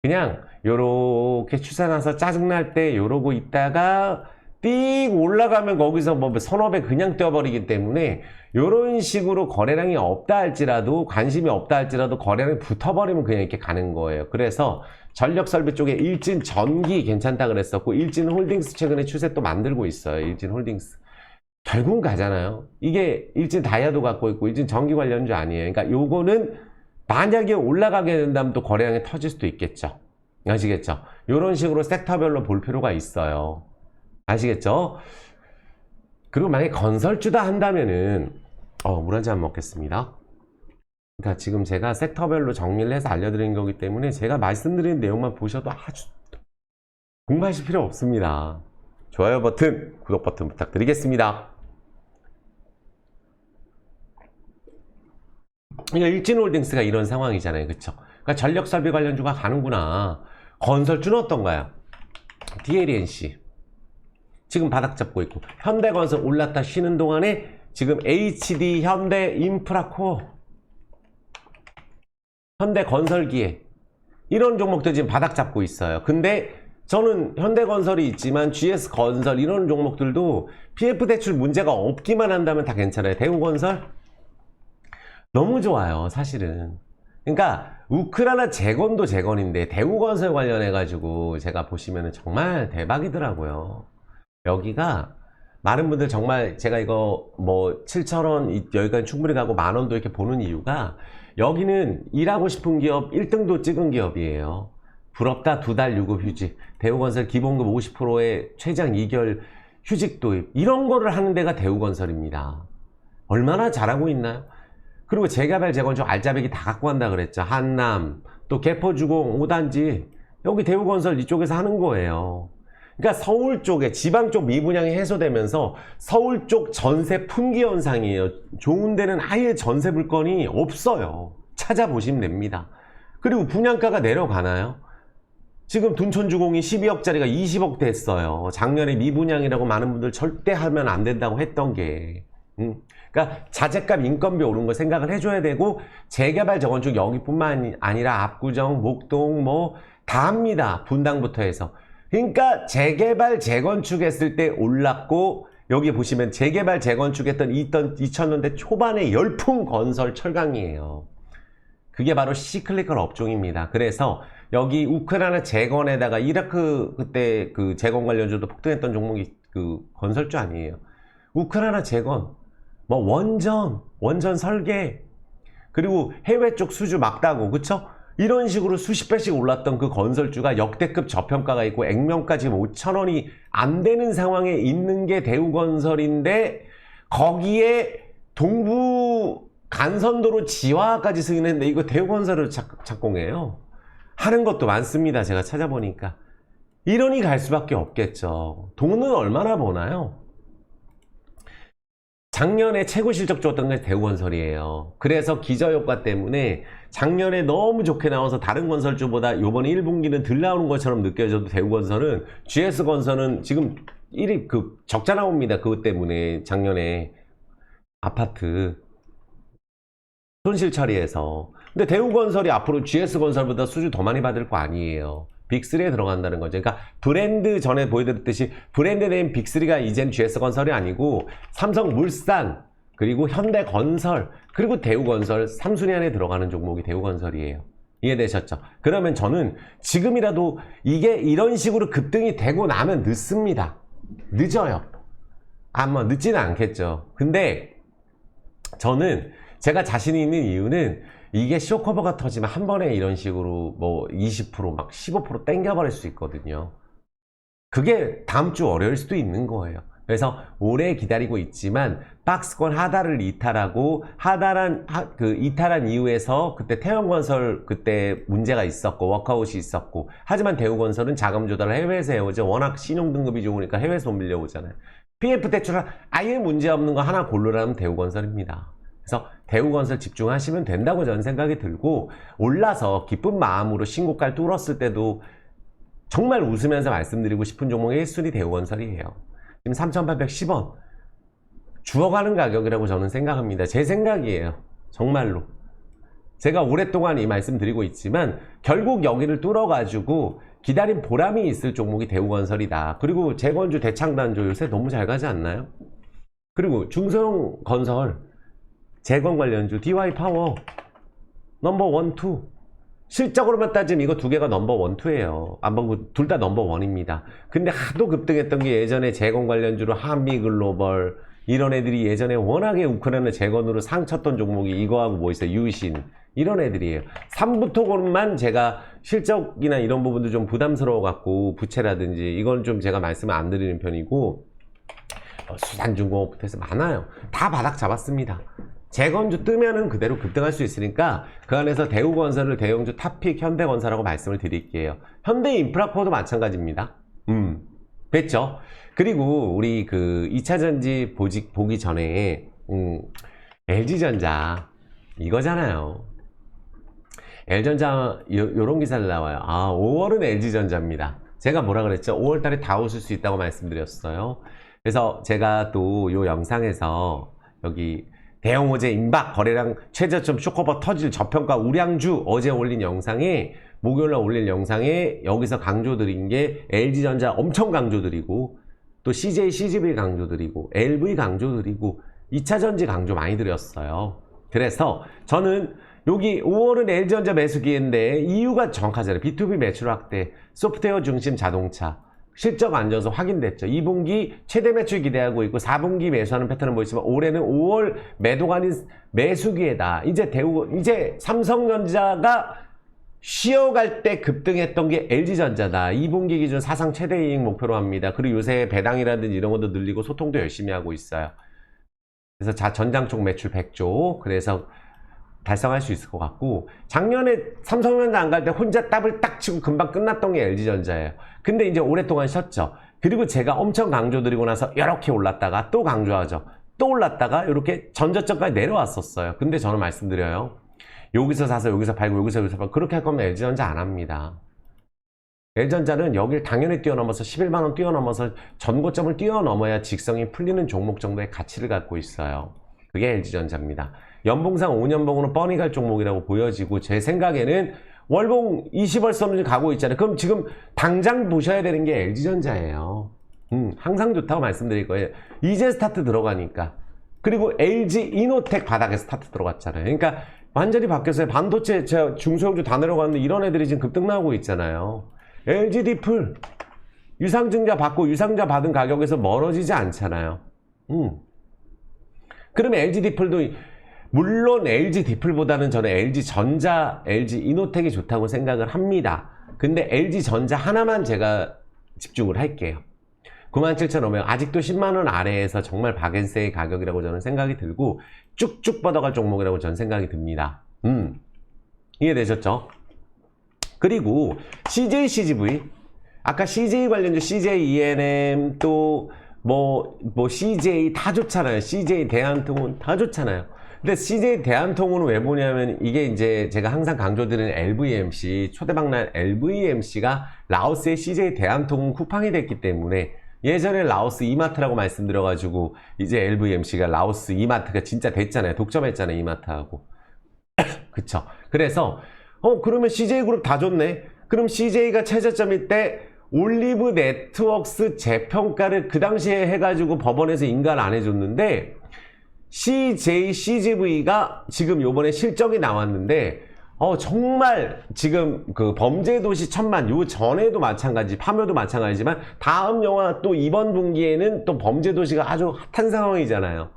그냥 요렇게 추세 나서 짜증날 때 요러고 있다가 띡 올라가면 거기서 뭐 선업에 그냥 뛰어버리기 때문에 요런 식으로 거래량이 없다 할지라도 관심이 없다 할지라도 거래량이 붙어버리면 그냥 이렇게 가는 거예요. 그래서 전력설비 쪽에 일진전기 괜찮다 그랬었고 일진홀딩스 최근에 추세 또 만들고 있어요. 일진홀딩스 결국은 가잖아요. 이게 일진다이아도 갖고 있고 일진전기 관련주 아니에요. 그러니까 요거는 만약에 올라가게 된다면 또 거래량이 터질 수도 있겠죠. 아시겠죠? 요런 식으로 섹터별로 볼 필요가 있어요. 아시겠죠? 그리고 만약에 건설주다 한다면은 물 한 잔 먹겠습니다. 그러니까 지금 제가 섹터별로 정리를 해서 알려드리는 거기 때문에 제가 말씀드린 내용만 보셔도 아주 공부하실 필요 없습니다. 좋아요 버튼, 구독 버튼 부탁드리겠습니다. 그러니까 일진홀딩스가 이런 상황이잖아요. 그쵸? 그러니까 전력설비 관련주가 가는구나. 건설주는 어떤가요? DLNC 지금 바닥 잡고 있고 현대건설 올랐다 쉬는 동안에 지금 HD 현대인프라코어 현대건설기에 이런 종목들 지금 바닥 잡고 있어요. 근데 저는 현대건설이 있지만 GS건설 이런 종목들도 PF 대출 문제가 없기만 한다면 다 괜찮아요. 대우건설 너무 좋아요 사실은. 그러니까 우크라이나 재건도 재건인데 대우건설 관련해 가지고 제가 보시면은 정말 대박이더라고요. 여기가 많은 분들 정말 제가 이거 뭐 7,000원 여기까지 충분히 가고 만원도 이렇게 보는 이유가 여기는 일하고 싶은 기업 1등도 찍은 기업이에요. 부럽다 2달 유급 휴직, 대우건설 기본급 50%의 최장 2개월 휴직 도입 이런 거를 하는 데가 대우건설입니다. 얼마나 잘하고 있나요? 그리고 재개발 재건축 알짜배기 다 갖고 간다 그랬죠. 한남 또 개포주공 5단지 여기 대우건설 이쪽에서 하는 거예요. 그러니까 서울 쪽에 지방 쪽 미분양이 해소되면서 서울 쪽 전세 품귀 현상이에요. 좋은 데는 아예 전세 물건이 없어요. 찾아보시면 됩니다. 그리고 분양가가 내려가나요? 지금 둔촌주공이 12억짜리가 20억 됐어요. 작년에 미분양이라고 많은 분들 절대 하면 안 된다고 했던 게 그러니까 자재값 인건비 오른 거 생각을 해줘야 되고 재개발 재건축 여기뿐만 아니라 압구정, 목동 뭐 다 합니다. 분당부터 해서. 그러니까 재개발 재건축 했을 때 올랐고 여기 보시면 재개발 재건축했던 2000년대 초반의 열풍 건설 철강이에요. 그게 바로 시클리컬 업종입니다. 그래서 여기 우크라이나 재건에다가 이라크 그때 그 재건 관련주도 폭등했던 종목이 그 건설주 아니에요. 우크라이나 재건 뭐 원전 설계 그리고 해외 쪽 수주 막다고 그쵸? 이런 식으로 수십 배씩 올랐던 그 건설주가 역대급 저평가가 있고 액면가 지금 5,000원이 안 되는 상황에 있는 게 대우건설인데 거기에 동부 간선도로 지화까지 승인했는데 이거 대우건설을 착공해요. 하는 것도 많습니다. 제가 찾아보니까. 이러니 갈 수밖에 없겠죠. 돈은 얼마나 버나요? 작년에 최고 실적 줬던 게 대우건설이에요. 그래서 기저효과 때문에 작년에 너무 좋게 나와서 다른 건설주보다 요번에 1분기는 덜 나오는 것처럼 느껴져도 대우건설은 GS건설은 지금 1위 적자 나옵니다. 그것 때문에 작년에 아파트 손실 처리해서. 근데 대우건설이 앞으로 GS건설보다 수주 더 많이 받을 거 아니에요. 빅3에 들어간다는 거죠. 그러니까 브랜드 전에 보여드렸듯이 브랜드 네임 빅3가 이젠 GS건설이 아니고 삼성물산 그리고 현대건설 그리고 대우건설 3순위 안에 들어가는 종목이 대우건설이에요. 이해되셨죠? 그러면 저는 지금이라도 이게 이런 식으로 급등이 되고 나면 늦습니다. 늦어요. 아마 늦지는 않겠죠. 근데 저는 제가 자신이 있는 이유는 이게 쇼커버가 터지면 한 번에 이런 식으로 뭐 20% 막 15% 땡겨버릴 수 있거든요. 그게 다음 주 월요일 수도 있는 거예요. 그래서 오래 기다리고 있지만 박스권 하단을 이탈하고 이탈한 이후에서 그때 태영건설 그때 문제가 있었고 워크아웃이 있었고 하지만 대우건설은 자금 조달을 해외에서 해오죠. 워낙 신용 등급이 좋으니까 해외에서 밀려오잖아요. PF 대출 아예 문제 없는 거 하나 고르라면 대우건설입니다. 그래서 대우건설 집중하시면 된다고 저는 생각이 들고, 올라서 기쁜 마음으로 신고가를 뚫었을 때도 정말 웃으면서 말씀드리고 싶은 종목의 1순위 대우건설이에요. 지금 3,810원 주어가는 가격이라고 저는 생각합니다. 제 생각이에요. 정말로. 제가 오랫동안 이 말씀 드리고 있지만 결국 여기를 뚫어가지고 기다린 보람이 있을 종목이 대우건설이다. 그리고 재건주, 대창단조 요새 너무 잘 가지 않나요? 그리고 중소형 건설, 재건 관련주, DY파워 넘버 1, 2. 실적으로만 따지면 이거 두 개가 넘버 1, 2예요. 둘 다 넘버 1입니다. 근데 하도 급등했던 게 예전에 재건 관련주로 한미글로벌 이런 애들이 예전에 워낙에 우크라이나 재건으로 상쳤던 종목이 이거하고 뭐 있어요? 유신 이런 애들이에요. 3부토건만 제가 실적이나 이런 부분도 좀 부담스러워 갖고 부채라든지 이건 좀 제가 말씀을 안 드리는 편이고, 수산중공업부터 해서 많아요. 다 바닥 잡았습니다. 재건주 뜨면은 그대로 급등할 수 있으니까 그 안에서 대우건설을 대형주 탑픽 현대건설하고 말씀을 드릴게요. 현대인프라코도 마찬가지입니다. 됐죠? 그리고 우리 그 2차전지 보기 전에 LG전자 이거잖아요. LG전자 요런 기사를 나와요. 5월은 LG전자입니다. 제가 뭐라 그랬죠? 5월달에 다 오실 수 있다고 말씀드렸어요. 그래서 제가 또 요 영상에서 여기 대형호재 임박 거래량 최저점 쇼커버 터질 저평가 우량주 어제 올린 영상에, 목요일날 올린 영상에 여기서 강조드린 게 LG전자 엄청 강조드리고, 또 CJ, CGV 강조드리고, LV 강조드리고, 2차전지 강조 많이 드렸어요. 그래서 저는 여기 5월은 LG전자 매수기인데 이유가 정확하잖아요. B2B 매출 확대, 소프트웨어 중심 자동차, 실적 안정성 확인됐죠. 2분기 최대 매출 기대하고 있고 4분기 매수하는 패턴은 보이지만 올해는 5월 매도가 아닌 매수기에다. 이제 삼성전자가 쉬어갈 때 급등했던 게 LG전자다. 2분기 기준 사상 최대 이익 목표로 합니다. 그리고 요새 배당이라든지 이런 것도 늘리고 소통도 열심히 하고 있어요. 그래서 전장 쪽 매출 100조. 그래서 달성할 수 있을 것 같고, 작년에 삼성전자 안 갈 때 혼자 더블 딱 치고 금방 끝났던 게 LG전자예요. 근데 이제 오랫동안 쉬었죠. 그리고 제가 엄청 강조드리고 나서 이렇게 올랐다가 또 강조하죠. 또 올랐다가 이렇게 전저점까지 내려왔었어요. 근데 저는 말씀드려요. 여기서 사서 여기서 팔고 여기서 팔고 그렇게 할 거면 LG전자 안 합니다. LG전자는 여길 당연히 뛰어넘어서 11만원 뛰어넘어서 전고점을 뛰어넘어야 직성이 풀리는 종목 정도의 가치를 갖고 있어요. 그게 LG전자입니다. 연봉상 5년봉으로 뻔히 갈 종목이라고 보여지고, 제 생각에는 월봉 20월선을 가고 있잖아요. 그럼 지금 당장 보셔야 되는 게 LG전자예요. 항상 좋다고 말씀드릴 거예요. 이제 스타트 들어가니까. 그리고 LG이노텍 바닥에 스타트 들어갔잖아요. 그러니까 완전히 바뀌었어요. 반도체 중소형주 다 내려갔는데 이런 애들이 지금 급등 나오고 있잖아요. LG디플 유상증자 받고 유상증자 받은 가격에서 멀어지지 않잖아요. 그러면 LG디플도, 물론 LG디플보다는 저는 LG전자, LG이노텍이 좋다고 생각을 합니다. 근데 LG전자 하나만 제가 집중을 할게요. 97,500원, 아직도 10만원 아래에서 정말 박앤세의 가격이라고 저는 생각이 들고 쭉쭉 뻗어갈 종목이라고 저는 생각이 듭니다. 이해되셨죠? 그리고 CJ, CGV, 아까 CJ 관련주 CJ ENM 또 CJ 다 좋잖아요. CJ 대한통운 다 좋잖아요. 근데 CJ 대한통운은 왜 보냐면, 이게 이제 제가 항상 강조드리는 LVMC, 초대박날 LVMC가 라오스의 CJ 대한통운 쿠팡이 됐기 때문에, 예전에 라오스 이마트라고 말씀드려가지고 이제 LVMC가 라오스 이마트가 진짜 됐잖아요. 독점했잖아요, 이마트하고. 그쵸? 그래서 그러면 CJ그룹 다 좋네. 그럼 CJ가 최저점일 때 올리브 네트웍스 재평가를 그 당시에 해가지고 법원에서 인가를 안 해줬는데, CJ, CGV가 지금 요번에 실적이 나왔는데, 정말 지금 그 범죄도시 1000만, 요 전에도 마찬가지, 파묘도 마찬가지지만, 다음 영화 또 이번 분기에는 또 범죄도시가 아주 핫한 상황이잖아요.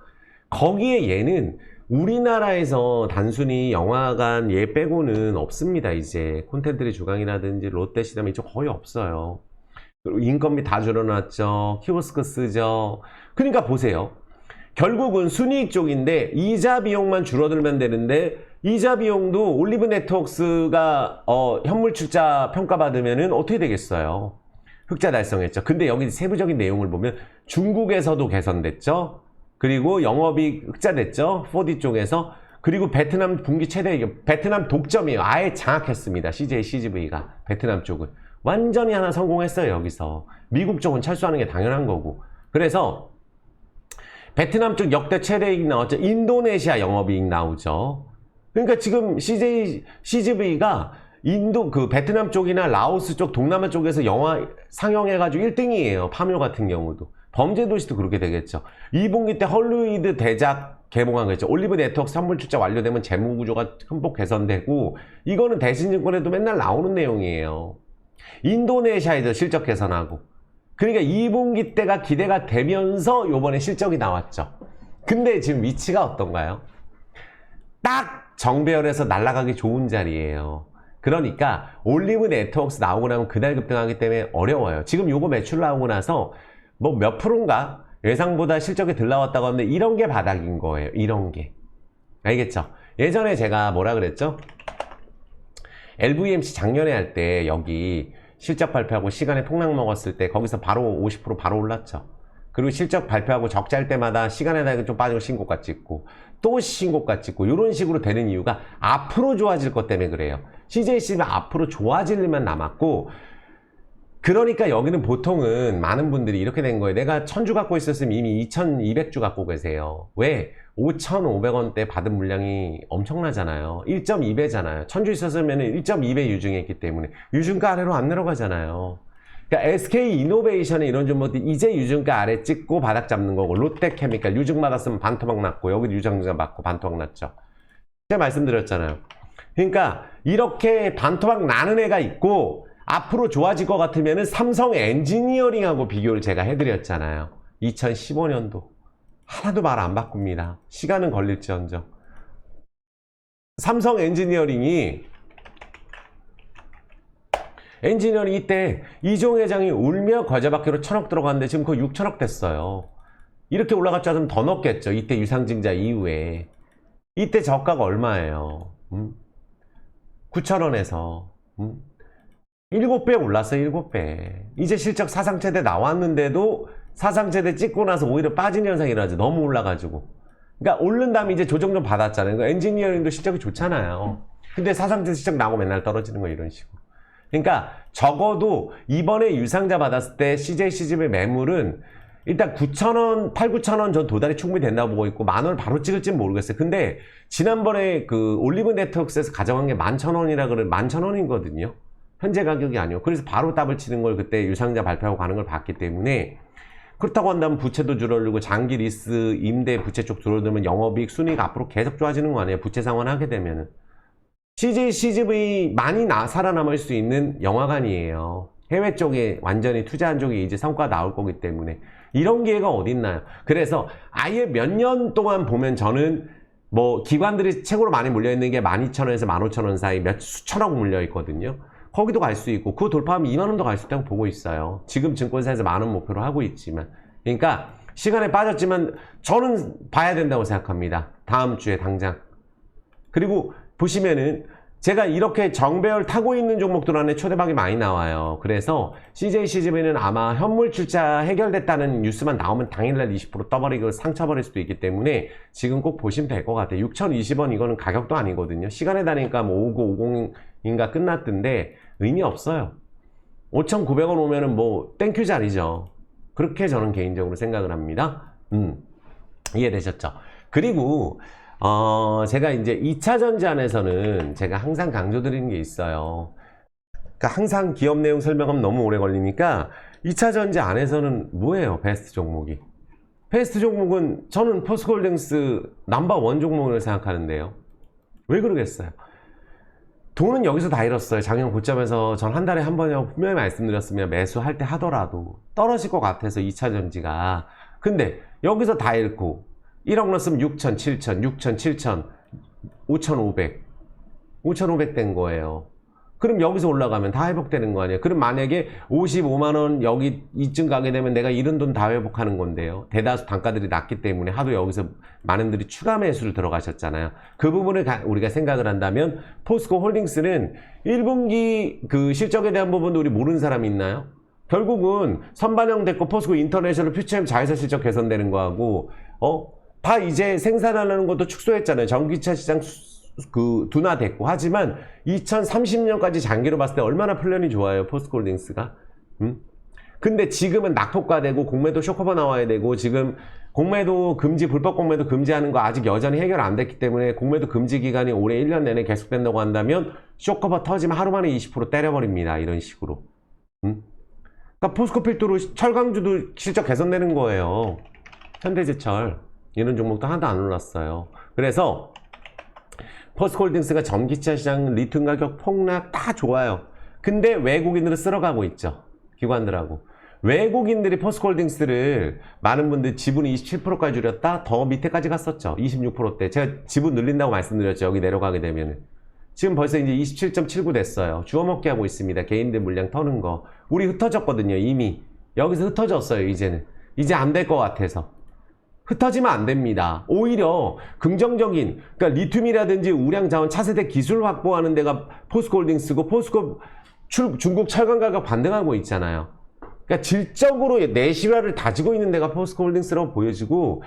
거기에 얘는 우리나라에서 단순히 영화관 얘 빼고는 없습니다. 이제 콘텐츠의 주강이라든지 롯데시네마 이쪽 거의 없어요. 그리고 인건비 다 줄여놨죠. 키오스크 쓰죠. 그러니까 보세요. 결국은 순이익 쪽인데 이자 비용만 줄어들면 되는데, 이자 비용도 올리브 네트웍스가 현물 출자 평가받으면은 어떻게 되겠어요? 흑자 달성했죠. 근데 여기 세부적인 내용을 보면 중국에서도 개선됐죠. 그리고 영업이익 흑자 됐죠. 4D 쪽에서. 그리고 베트남 분기 최대, 베트남 독점이에요. 아예 장악했습니다. CJ CGV가 베트남 쪽은. 완전히 하나 성공했어요. 여기서. 미국 쪽은 철수하는 게 당연한 거고. 그래서 베트남 쪽 역대 최대이익 나왔죠. 인도네시아 영업이익 나오죠. 그러니까 지금 CGV가 베트남 쪽이나 라오스 쪽, 동남아 쪽에서 영화 상영해가지고 1등이에요. 파묘 같은 경우도. 범죄도시도 그렇게 되겠죠. 2분기 때 헐리우드 대작 개봉한 거죠. 올리브 네트워크 선물 출자 완료되면 재무구조가 흠뻑 개선되고, 이거는 대신증권에도 맨날 나오는 내용이에요. 인도네시아에도 실적 개선하고. 그러니까 2분기 때가 기대가 되면서 요번에 실적이 나왔죠. 근데 지금 위치가 어떤가요? 딱 정배열에서 날아가기 좋은 자리예요. 그러니까 올리브 네트워크스 나오고 나면 그날 급등하기 때문에 어려워요. 지금 요거 매출 나오고 나서 뭐 몇 프로인가 예상보다 실적이 덜 나왔다고 하는데, 이런 게 바닥인 거예요. 이런 게. 알겠죠? 예전에 제가 뭐라 그랬죠? LVMC 작년에 할 때 여기 실적 발표하고 시간에 폭락 먹었을 때 거기서 바로 50% 바로 올랐죠. 그리고 실적 발표하고 적자일 때마다 시간에다 좀 빠지고 신고가 찍고 또 신고가 찍고, 이런 식으로 되는 이유가 앞으로 좋아질 것 때문에 그래요. CJC는 앞으로 좋아질 일만 남았고, 그러니까 여기는 보통은 많은 분들이 이렇게 된 거예요. 내가 1000주 갖고 있었으면 이미 2200주 갖고 계세요. 왜? 5,500원대 받은 물량이 엄청나잖아요. 1.2배잖아요. 1000주 있었으면 1.2배 유증했기 때문에 유증가 아래로 안 내려가잖아요. 그러니까 SK이노베이션의 이런 종목들 이제 유증가 아래 찍고 바닥 잡는 거고, 롯데케미칼 유증 받았으면 반토막 났고, 여기 유증가 받고 반토막 났죠. 제가 말씀드렸잖아요. 그러니까 이렇게 반토막 나는 애가 있고, 앞으로 좋아질 것 같으면 삼성 엔지니어링하고 비교를 제가 해드렸잖아요. 2015년도 하나도 말 안 바꿉니다. 시간은 걸릴지언정. 삼성 엔지니어링이 이때 이종 회장이 울며 과자받기로 1000억 들어갔는데 지금 거의 6000억 됐어요. 이렇게 올라갔지 않으면 더 넣겠죠. 이때 유상증자 이후에. 이때 저가가 얼마예요? 9,000원에서 7배 올랐어요. 7배. 이제 실적 사상 최대 나왔는데도 사상 최대 찍고 나서 오히려 빠진 현상이 일어나죠. 너무 올라가지고. 그러니까 오른 다음에 이제 조정 좀 받았잖아요. 그러니까 엔지니어링도 실적이 좋잖아요. 근데 사상 최대 실적 나오고 맨날 떨어지는 거, 이런 식으로. 그러니까 적어도 이번에 유상자 받았을 때 CJ CGV 매물은 일단 9,000원, 8,9,000원 전 도달이 충분히 된다고 보고 있고, 10,000원을 바로 찍을지는 모르겠어요. 근데 지난번에 그 올리브 네트워크에서 가져간 게 11,000원이라 그래, 11,000원이거든요. 현재 가격이 아니고. 그래서 바로 답을 치는 걸 그때 유상자 발표하고 가는 걸 봤기 때문에, 그렇다고 한다면 부채도 줄어들고 장기 리스, 임대 부채 쪽 줄어들면 영업이익, 순이익 앞으로 계속 좋아지는 거 아니에요? 부채 상환 하게 되면은. CJ CGV 많이 살아남을 수 있는 영화관이에요. 해외 쪽에 완전히 투자한 쪽이 이제 성과가 나올 거기 때문에 이런 기회가 어딨나요? 그래서 아예 몇 년 동안 보면 저는 뭐 기관들이 최고로 많이 물려있는 게 12,000원에서 15,000원 사이 몇 수천억 물려있거든요. 거기도 갈 수 있고, 그거 돌파하면 20,000원도 갈 수 있다고 보고 있어요. 지금 증권사에서 10,000원 목표로 하고 있지만. 그러니까 시간에 빠졌지만 저는 봐야 된다고 생각합니다. 다음 주에 당장. 그리고 보시면은 제가 이렇게 정배열 타고 있는 종목들 안에 초대박이 많이 나와요. 그래서 CJ CGV는 아마 현물 출자 해결됐다는 뉴스만 나오면 당일날 20% 떠버리고 상처버릴 수도 있기 때문에 지금 꼭 보시면 될 것 같아요. 6,020원 이거는 가격도 아니거든요. 시간에 다니까 뭐 5950인가 끝났던데 의미 없어요. 5,900원 오면은 뭐 땡큐 자리죠. 그렇게 저는 개인적으로 생각을 합니다. 이해되셨죠? 그리고 제가 이제 2차 전지 안에서는 제가 항상 강조드리는 게 있어요. 그러니까 항상 기업 내용 설명하면 너무 오래 걸리니까 2차 전지 안에서는 뭐예요? 베스트 종목이. 베스트 종목은 저는 포스코홀딩스 넘버1 종목을 생각하는데요. 왜 그러겠어요? 돈은 여기서 다 잃었어요. 작년 고점에서 전 한 달에 한 번이라고 분명히 말씀드렸으면 매수할 때 하더라도 떨어질 것 같아서 2차 전지가. 근데 여기서 다 잃고 1억 넣었으면 6,000, 7,000, 6,000, 7,000, 5,500. 5,500 된 거예요. 그럼 여기서 올라가면 다 회복되는 거 아니에요? 그럼 만약에 55만원 여기 이쯤 가게 되면 내가 잃은 돈 다 회복하는 건데요. 대다수 단가들이 낮기 때문에 하도 여기서 많은 분들이 추가 매수를 들어가셨잖아요. 그 부분을 우리가 생각을 한다면 포스코 홀딩스는 1분기 그 실적에 대한 부분도 우리 모르는 사람이 있나요? 결국은 선반영 됐고 포스코 인터내셔널 퓨처엠 자회사 실적 개선되는 거하고 다 이제 생산하는 것도 축소했잖아요. 전기차 시장 둔화됐고. 하지만 2030년까지 장기로 봤을 때 얼마나 플랜이 좋아요, 포스코홀딩스가. 근데 지금은 낙폭과되고 공매도 쇼커버 나와야 되고, 지금 공매도 금지, 불법 공매도 금지하는 거 아직 여전히 해결 안 됐기 때문에 공매도 금지 기간이 올해 1년 내내 계속된다고 한다면 쇼커버 터지면 하루 만에 20% 때려버립니다. 이런 식으로. 그러니까 포스코 필두로 철강주도 실적 개선되는 거예요. 현대제철 이런 종목도 하나도 안 올랐어요. 그래서 포스코홀딩스가 전기차 시장 리튬 가격 폭락 다 좋아요. 근데 외국인들은 쓸어가고 있죠. 기관들하고. 외국인들이 포스코홀딩스를 많은 분들 지분 27%까지 줄였다. 더 밑에까지 갔었죠. 26%대. 제가 지분 늘린다고 말씀드렸죠. 여기 내려가게 되면은. 지금 벌써 이제 27.79 됐어요. 주워먹기 하고 있습니다. 개인들 물량 터는 거. 우리 흩어졌거든요. 이미. 여기서 흩어졌어요. 이제는. 이제 안 될 것 같아서. 흩어지면 안 됩니다. 오히려 긍정적인, 그러니까 리튬이라든지 우량 자원 차세대 기술 확보하는 데가 포스코홀딩스고, 포스코 중국 철강 가격 반등하고 있잖아요. 그러니까 질적으로 내실화를 다지고 있는 데가 포스코홀딩스라고 보여지고,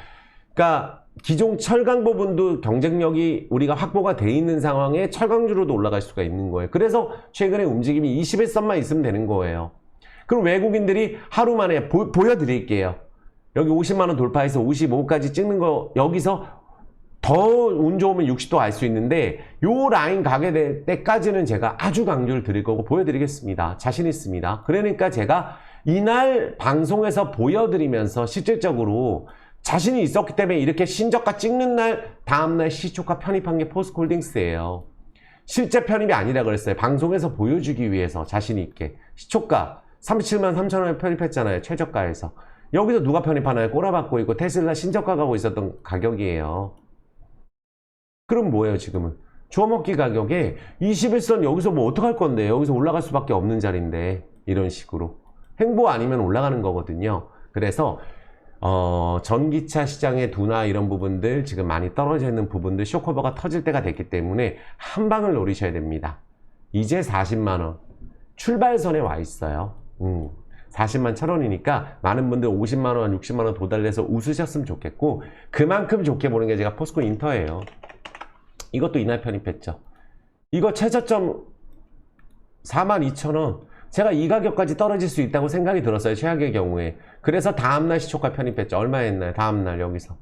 그러니까 기존 철강 부분도 경쟁력이 우리가 확보가 돼 있는 상황에 철강주로도 올라갈 수가 있는 거예요. 그래서 최근에 움직임이 21선만 있으면 되는 거예요. 그럼 외국인들이 하루 만에 보여드릴게요. 여기 50만원 돌파해서 55까지 찍는 거, 여기서 더 운 좋으면 60도 갈 수 있는데, 요 라인 가게 될 때까지는 제가 아주 강조를 드릴 거고 보여드리겠습니다. 자신 있습니다. 그러니까 제가 이날 방송에서 보여드리면서 실질적으로 자신이 있었기 때문에 이렇게 신저가 찍는 날, 다음날 시초가 편입한 게 포스코홀딩스예요. 실제 편입이 아니라 그랬어요. 방송에서 보여주기 위해서 자신 있게. 시초가 37만 3천원에 편입했잖아요. 최저가에서. 여기서 누가 편입하나요? 꼬라박고 있고 테슬라 신저가 가고 있었던 가격이에요. 그럼 뭐예요 지금은? 주워먹기 가격에 21선 여기서 뭐 어떡할 건데, 여기서 올라갈 수밖에 없는 자리인데, 이런 식으로 행보 아니면 올라가는 거거든요. 그래서 전기차 시장의 둔화 이런 부분들, 지금 많이 떨어져 있는 부분들, 쇼커버가 터질 때가 됐기 때문에 한 방을 노리셔야 됩니다. 이제 40만원 출발선에 와 있어요. 40만 1,000원이니까 많은 분들 50만원, 60만원 도달해서 웃으셨으면 좋겠고, 그만큼 좋게 보는 게 제가 포스코 인터예요. 이것도 이날 편입했죠. 이거 최저점 42,000원. 제가 이 가격까지 떨어질 수 있다고 생각이 들었어요. 최악의 경우에. 그래서 다음날 시초가 편입했죠. 얼마 했나요? 다음날 여기서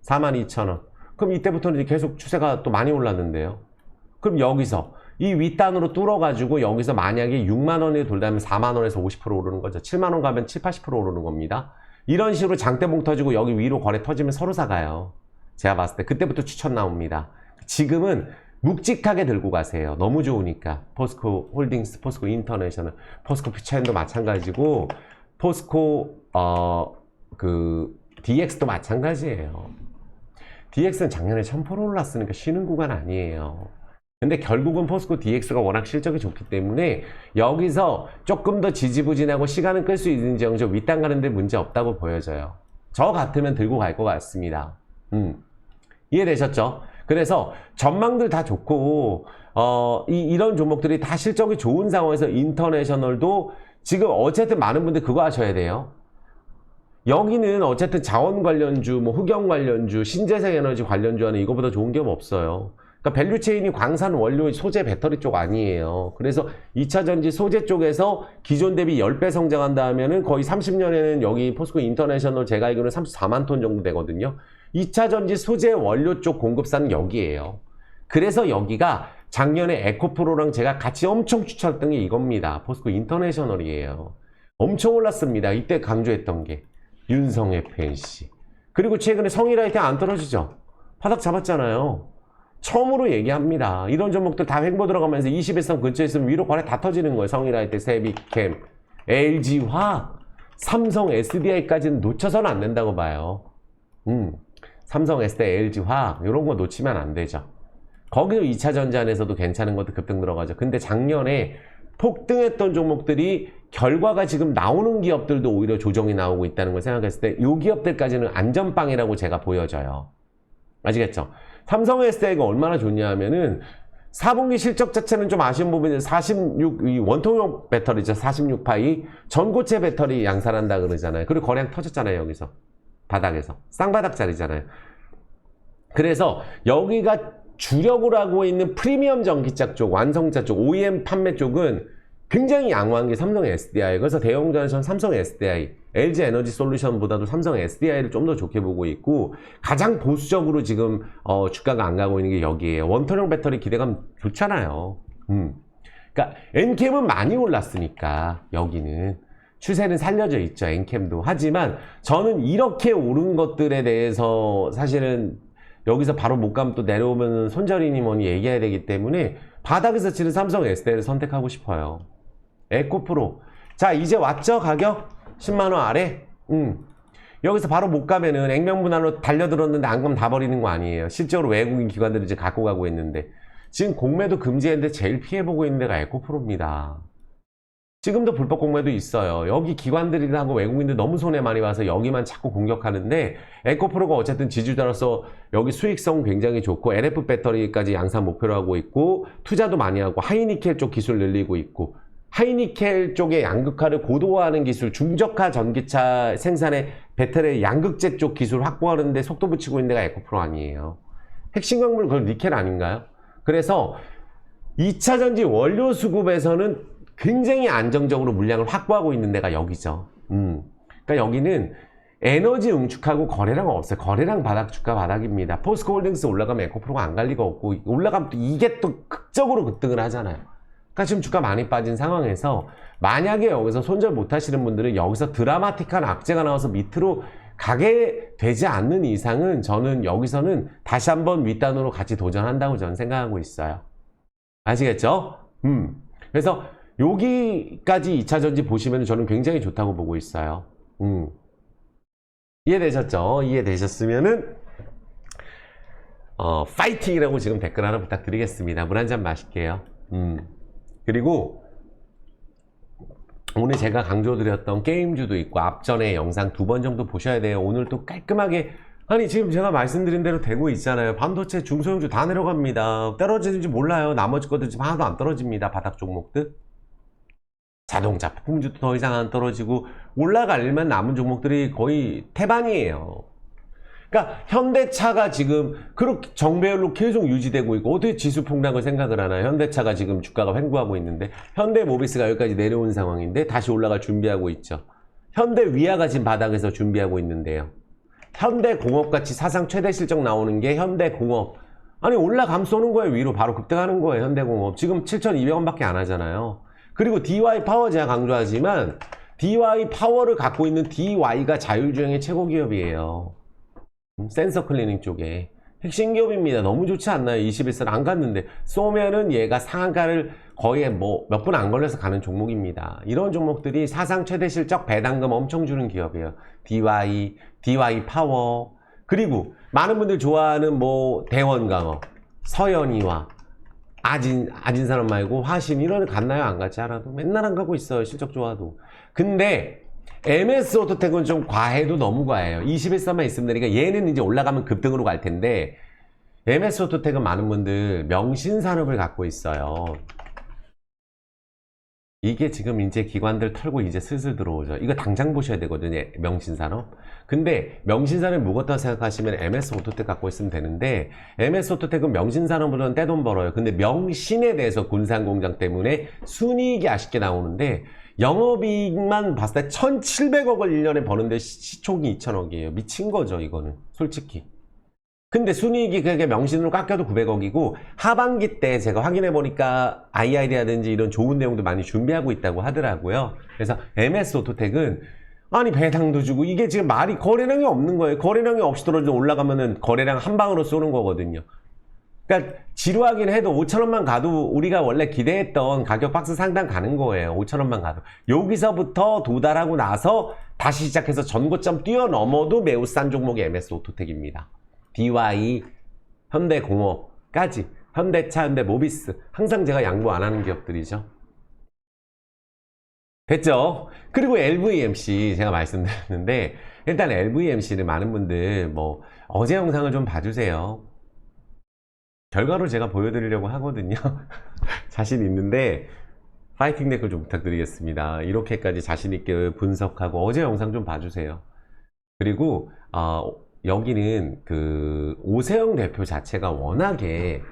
42,000원. 그럼 이때부터는 계속 추세가 또 많이 올랐는데요. 그럼 여기서 이 윗단으로 뚫어가지고 여기서 만약에 6만원에 돌다면 4만원에서 50% 오르는 거죠. 7만원 가면 7, 80% 오르는 겁니다. 이런 식으로 장대봉 터지고 여기 위로 거래 터지면 서로 사가요. 제가 봤을 때 그때부터 추천 나옵니다. 지금은 묵직하게 들고 가세요. 너무 좋으니까. 포스코 홀딩스, 포스코 인터내셔널, 포스코 퓨처엠도 마찬가지고, 포스코 DX도 마찬가지예요. DX는 작년에 1000% 올랐으니까 쉬는 구간 아니에요. 근데 결국은 포스코 DX가 워낙 실적이 좋기 때문에 여기서 조금 더 지지부진하고 시간은 끌 수 있는지언정 윗단 가는데 문제 없다고 보여져요. 저 같으면 들고 갈 것 같습니다. 이해되셨죠? 그래서 전망들 다 좋고 이런 종목들이 다 실적이 좋은 상황에서 인터내셔널도 지금 어쨌든 많은 분들 그거 하셔야 돼요. 여기는 어쨌든 자원 관련주, 뭐 흑연 관련주, 신재생 에너지 관련주 하는 이거보다 좋은 게 없어요. 그러니까 밸류체인이 광산, 원료, 소재, 배터리 쪽 아니에요. 그래서 2차전지 소재 쪽에서 기존 대비 10배 성장한다 하면은 거의 30년에는 여기 포스코 인터내셔널 제가 알기로는 34만 톤 정도 되거든요. 2차전지 소재 원료 쪽 공급사는 여기에요. 그래서 여기가 작년에 에코프로랑 제가 같이 엄청 추천했던 게 이겁니다. 포스코 인터내셔널이에요. 엄청 올랐습니다. 이때 강조했던 게 윤성 FNC. 그리고 최근에 성일아이템 안 떨어지죠? 바닥 잡았잖아요. 처음으로 얘기합니다. 이런 종목들 다 횡보 들어가면서 21선 근처에 있으면 위로 거래 다 터지는 거예요. 성일아이템, 세비캠, LG화학, 삼성 SDI까지는 놓쳐서는 안 된다고 봐요. 삼성 SDI, LG화학 이런 거 놓치면 안 되죠. 거기서 2차전지 안에서도 괜찮은 것도 급등 들어가죠. 근데 작년에 폭등했던 종목들이 결과가 지금 나오는 기업들도 오히려 조정이 나오고 있다는 걸 생각했을 때 이 기업들까지는 안전빵이라고 제가 보여져요. 아시겠죠? 삼성 SDI가 얼마나 좋냐 하면은 4분기 실적 자체는 좀 아쉬운 부분이 46, 이 원통형 배터리죠. 46파이. 전고체 배터리 양산한다 그러잖아요. 그리고 거래량 터졌잖아요, 여기서. 바닥에서. 쌍바닥짜리잖아요. 그래서 여기가 주력으로 하고 있는 프리미엄 전기차 쪽, 완성차 쪽, OEM 판매 쪽은 굉장히 양호한 게 삼성 SDI. 그래서 대형전에서는 삼성 SDI, LG 에너지 솔루션보다도 삼성 SDI를 좀 더 좋게 보고 있고, 가장 보수적으로 지금 주가가 안 가고 있는 게 여기에요. 원통형 배터리 기대감 좋잖아요. 그러니까 엔캠은 많이 올랐으니까 여기는 추세는 살려져 있죠. 엔캠도. 하지만 저는 이렇게 오른 것들에 대해서 사실은 여기서 바로 못 가면 또 내려오면 손절이니 뭐니 얘기해야 되기 때문에 바닥에서 치는 삼성 SDI를 선택하고 싶어요. 에코프로. 자, 이제 왔죠? 가격? 10만원 아래? 여기서 바로 못 가면은 액면분할로 달려들었는데 안 가면 다 버리는 거 아니에요. 실제로 외국인 기관들이 이제 갖고 가고 있는데. 지금 공매도 금지했는데 제일 피해보고 있는 데가 에코프로입니다. 지금도 불법 공매도 있어요. 여기 기관들이하고 외국인들 너무 손해 많이 봐서 여기만 자꾸 공격하는데, 에코프로가 어쨌든 지주자로서 여기 수익성 굉장히 좋고 LF 배터리까지 양산 목표로 하고 있고, 투자도 많이 하고 하이니켈 쪽 기술 늘리고 있고, 하이니켈 쪽의 양극화를 고도화하는 기술, 중저가 전기차 생산의 배터리 양극재 쪽 기술 확보하는데 속도 붙이고 있는 데가 에코프로 아니에요. 핵심 광물 그건 니켈 아닌가요? 그래서 2차 전지 원료 수급에서는 굉장히 안정적으로 물량을 확보하고 있는 데가 여기죠. 그러니까 여기는 에너지 응축하고 거래량 없어요. 거래량 바닥, 주가 바닥입니다. 포스코홀딩스 올라가면 에코프로가 안 갈 리가 없고, 올라가면 또 이게 또 극적으로 급등을 하잖아요. 그러니까 지금 주가 많이 빠진 상황에서 만약에 여기서 손절 못 하시는 분들은 여기서 드라마틱한 악재가 나와서 밑으로 가게 되지 않는 이상은 저는 여기서는 다시 한번 윗단으로 같이 도전한다고 저는 생각하고 있어요. 아시겠죠? 그래서 여기까지 2차전지 보시면 저는 굉장히 좋다고 보고 있어요. 이해되셨죠? 이해되셨으면은 파이팅이라고 지금 댓글 하나 부탁드리겠습니다. 물 한 잔 마실게요. 그리고 오늘 제가 강조드렸던 게임주도 있고 앞전에 영상 2번 정도 보셔야 돼요. 오늘 또 깔끔하게, 아니 지금 제가 말씀드린 대로 되고 있잖아요. 반도체 중소형주 다 내려갑니다. 떨어지는지 몰라요. 나머지 것들 지금 하나도 안 떨어집니다. 바닥 종목들. 자동차, 부품주도 더 이상 안 떨어지고 올라갈 일만 남은 종목들이 거의 태반이에요. 그러니까 현대차가 지금 그렇게 정배열로 계속 유지되고 있고, 어떻게 지수 폭락을 생각을 하나요? 현대차가 지금 주가가 횡보하고 있는데, 현대모비스가 여기까지 내려온 상황인데 다시 올라갈 준비하고 있죠. 현대위아가 지금 바닥에서 준비하고 있는데요. 현대공업같이 사상 최대 실적 나오는 게 현대공업. 아니 올라감 쏘는 거예요. 위로 바로 급등하는 거예요. 현대공업 지금 7,200원밖에 안 하잖아요. 그리고 DY파워 제가 강조하지만 DY파워를 갖고 있는 DY가 자율주행의 최고 기업이에요. 센서 클리닝 쪽에 핵심 기업입니다. 너무 좋지 않나요? 21선 안 갔는데 쏘면은 얘가 상한가를 거의 뭐 몇 분 안 걸려서 가는 종목입니다. 이런 종목들이 사상 최대 실적 배당금 엄청 주는 기업이에요. DY 파워. 그리고 많은 분들 좋아하는 뭐 대원강업, 서현이와 아진산업 말고 화신 이런 데 갔나요? 안 갔지 않아도 맨날 안 가고 있어요. 실적 좋아도. 근데 MS 오토텍은 좀 과해도 너무 과해요. 21선만 있으면 되니까 얘는 이제 올라가면 급등으로 갈 텐데, MS 오토텍은 많은 분들 명신산업을 갖고 있어요. 이게 지금 이제 기관들 털고 이제 슬슬 들어오죠. 이거 당장 보셔야 되거든요. 명신산업. 근데 명신산업이 무겁다고 생각하시면 MS 오토텍 갖고 있으면 되는데, MS 오토텍은 명신산업으로는 떼돈 벌어요. 근데 명신에 대해서 군산공장 때문에 순이익이 아쉽게 나오는데, 영업이익만 봤을 때 1,700억을 1년에 버는데 시총이 2,000억이에요. 미친 거죠, 이거는. 솔직히. 근데 순이익이 그게 명신으로 깎여도 900억이고, 하반기 때 제가 확인해 보니까 IR이라든지 이런 좋은 내용도 많이 준비하고 있다고 하더라고요. 그래서 MS 오토텍은 아니 배당도 주고, 이게 지금 말이 거래량이 없는 거예요. 거래량이 없이 떨어져 올라가면은 거래량 한 방으로 쏘는 거거든요. 그러니까 지루하긴 해도 5,000원만 가도 우리가 원래 기대했던 가격 박스 상단 가는 거예요. 5,000원만 가도. 여기서부터 도달하고 나서 다시 시작해서 전고점 뛰어넘어도 매우 싼 종목이 MS 오토텍입니다. DY, 현대공업까지, 현대차, 현대모비스, 항상 제가 양보 안 하는 기업들이죠. 됐죠? 그리고 LVMC 제가 말씀드렸는데, 일단 LVMC는 많은 분들 뭐 어제 영상을 좀 봐주세요. 결과로 제가 보여드리려고 하거든요. 자신 있는데 파이팅 댓글 좀 부탁드리겠습니다. 이렇게까지 자신 있게 분석하고 어제 영상 좀 봐주세요. 그리고 여기는 그 오세영 대표 자체가 워낙에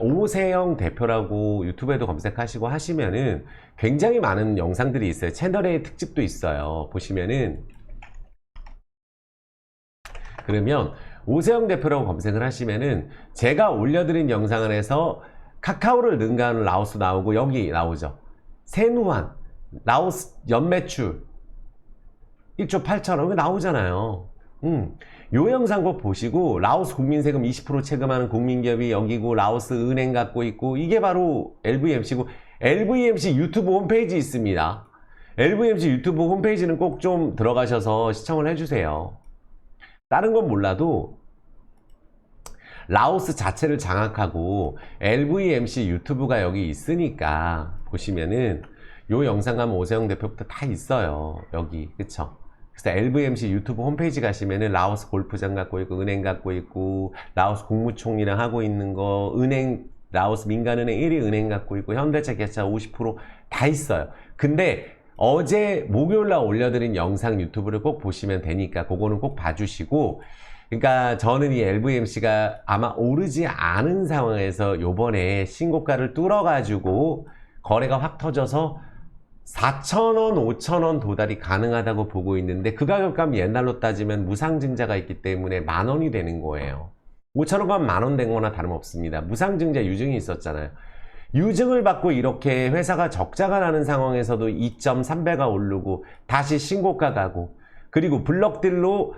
오세영 대표라고 유튜브에도 검색하시고 하시면은 굉장히 많은 영상들이 있어요. 채널의 특집도 있어요. 보시면은 그러면 오세영 대표라고 검색을 하시면은 제가 올려드린 영상 안에서 카카오를 능가하는 라오스 나오고 여기 나오죠. 세누환 라오스 연매출 1조 8천억 나오잖아요. 요 영상 꼭 보시고 라오스 국민세금 20% 체금하는 국민기업이 여기고 라오스 은행 갖고 있고 이게 바로 LVMC고 LVMC 유튜브 홈페이지 있습니다. LVMC 유튜브 홈페이지는 꼭 좀 들어가셔서 시청을 해주세요. 다른 건 몰라도 라오스 자체를 장악하고 LVMC 유튜브가 여기 있으니까 보시면은 요 영상 가면 오세영 대표부터 다 있어요. 여기 그쵸? 그래서 LVMC 유튜브 홈페이지 가시면은 라오스 골프장 갖고 있고 은행 갖고 있고 라오스 국무총리랑 하고 있는 거 은행 라오스 민간은행 1위 은행 갖고 있고 현대차 기아차 50% 다 있어요. 근데 어제 목요일날 올려드린 영상 유튜브를 꼭 보시면 되니까 그거는 꼭 봐주시고 그러니까 저는 이 LVMC가 아마 오르지 않은 상황에서 요번에 신고가를 뚫어가지고 거래가 확 터져서 4,000원, 5,000원 도달이 가능하다고 보고 있는데 그 가격감 옛날로 따지면 무상증자가 있기 때문에 10,000원이 되는 거예요. 5,000원 가면 10,000원 된 거나 다름없습니다. 무상증자 유증이 있었잖아요. 유증을 받고 이렇게 회사가 적자가 나는 상황에서도 2.3배가 오르고 다시 신고가 가고 그리고 블럭딜로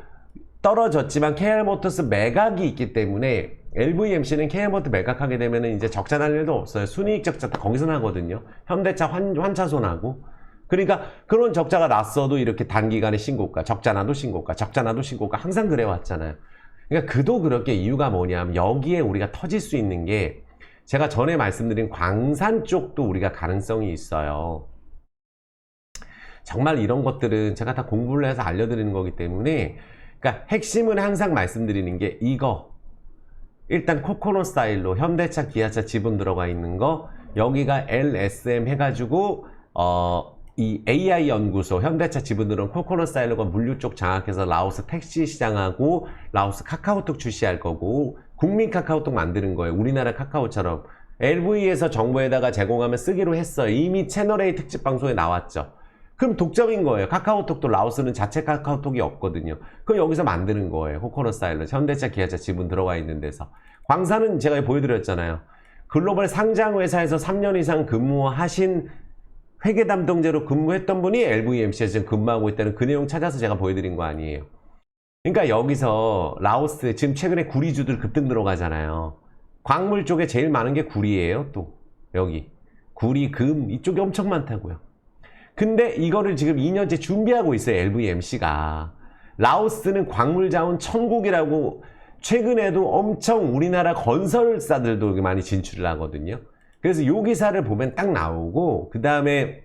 떨어졌지만 KR모터스 매각이 있기 때문에 LVMC는 KR모터 매각하게 되면 이제 적자 날 일도 없어요. 순이익 적자 거기서 나거든요. 현대차 환차손하고. 그러니까 그런 적자가 났어도 이렇게 단기간에 신고가, 적자 나도 신고가, 적자 나도 신고가 항상 그래 왔잖아요. 그러니까 그도 그렇게 이유가 뭐냐면 여기에 우리가 터질 수 있는 게 제가 전에 말씀드린 광산 쪽도 우리가 가능성이 있어요. 정말 이런 것들은 제가 다 공부를 해서 알려드리는 거기 때문에 그러니까 핵심은 항상 말씀드리는 게 이거 일단 코코넛 스타일로 현대차 기아차 지분 들어가 있는 거 여기가 LSM 해가지고 이 AI 연구소 현대차 지분 들어온 코코넛 스타일로가 물류 쪽 장악해서 라오스 택시 시장하고 라오스 카카오톡 출시할 거고 국민 카카오톡 만드는 거예요. 우리나라 카카오처럼 LV에서 정부에다가 제공하면 쓰기로 했어요. 이미 채널A 특집 방송에 나왔죠. 그럼 독점인 거예요. 카카오톡도 라오스는 자체 카카오톡이 없거든요. 그럼 여기서 만드는 거예요. 코코넛 스타일로 현대차 기아차 지분 들어가 있는 데서. 광산은 제가 보여드렸잖아요. 글로벌 상장 회사에서 3년 이상 근무하신 회계 담당자로 근무했던 분이 LVMC에서 지금 근무하고 있다는 그 내용 찾아서 제가 보여드린 거 아니에요. 그러니까 여기서 라오스 지금 최근에 구리주들 급등 들어가잖아요. 광물 쪽에 제일 많은 게 구리예요. 또 여기 구리, 금 이쪽이 엄청 많다고요. 근데 이거를 지금 2년째 준비하고 있어요. LVMC가. 라오스는 광물자원 천국이라고 최근에도 엄청 우리나라 건설사들도 많이 진출을 하거든요. 그래서 요 기사를 보면 딱 나오고 그 다음에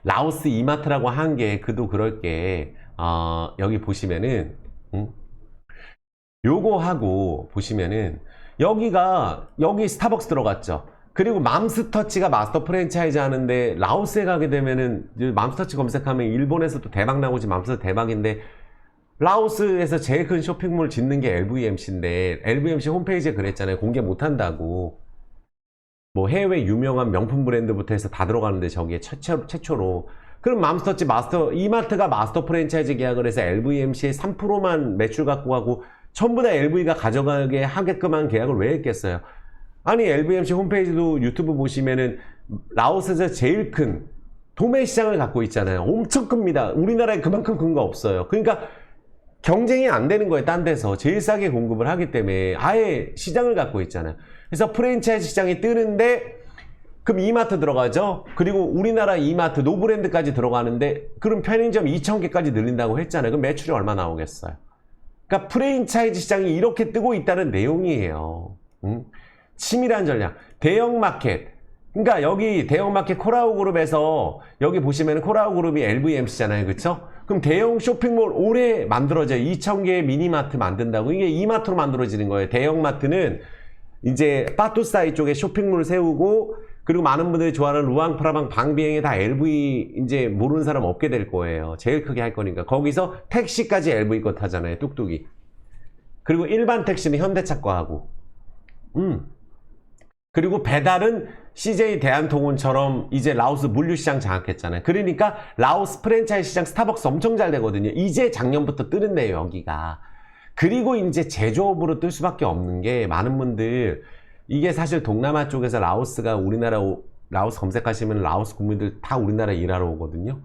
라오스 이마트라고 한 게 그도 그럴 게 여기 보시면은 요거 하고 보시면은 여기 스타벅스 들어갔죠. 그리고 맘스터치가 마스터 프랜차이즈 하는데 라오스에 가게 되면은 맘스터치 검색하면 일본에서도 대박 나고지 맘스터 대박인데 라오스에서 제일 큰 쇼핑몰 짓는 게 LVMC인데 LVMC 홈페이지에 그랬잖아요. 공개 못한다고. 뭐 해외 유명한 명품 브랜드부터 해서 다 들어가는데 저기에 최초로 그럼 맘스터치 이마트가 마스터 프랜차이즈 계약을 해서 LVMC의 3%만 매출 갖고 가고 전부 다 LV가 가져가게 하게끔 한 계약을 왜 했겠어요? 아니 LVMC 홈페이지도 유튜브 보시면은 라오스에서 제일 큰 도매 시장을 갖고 있잖아요. 엄청 큽니다. 우리나라에 그만큼 큰 거 없어요. 그러니까 경쟁이 안 되는 거예요. 딴 데서 제일 싸게 공급을 하기 때문에 아예 시장을 갖고 있잖아요. 그래서 프랜차이즈 시장이 뜨는데 그럼 이마트 들어가죠. 그리고 우리나라 이마트 노브랜드까지 들어가는데 그럼 편의점 2,000개까지 늘린다고 했잖아요. 그럼 매출이 얼마 나오겠어요? 그러니까 프랜차이즈 시장이 이렇게 뜨고 있다는 내용이에요. 치밀한 전략. 대형마켓. 그러니까 여기 대형마켓 코라오 그룹에서 여기 보시면 코라오 그룹이 LVMC잖아요. 그쵸? 그럼 대형 쇼핑몰 올해 만들어져요. 2,000개의 미니마트 만든다고. 이게 이마트로 만들어지는 거예요. 대형마트는 이제 파투사이 쪽에 쇼핑몰을 세우고, 그리고 많은 분들이 좋아하는 루앙프라방 방비행에 다 LV 이제 모르는 사람 없게 될 거예요. 제일 크게 할 거니까. 거기서 택시까지 LV 거 타잖아요. 뚝뚝이. 그리고 일반 택시는 현대차 거 하고. 그리고 배달은 CJ 대한통운처럼 이제 라오스 물류시장 장악했잖아요. 그러니까 라오스 프랜차이즈 시장 스타벅스 엄청 잘 되거든요. 이제 작년부터 뜨는데요, 여기가. 그리고 이제 제조업으로 뜰 수밖에 없는 게, 많은 분들 이게 사실 동남아 쪽에서 라오스가 우리나라 라오스 검색하시면 라오스 국민들 다 우리나라 일하러 오거든요.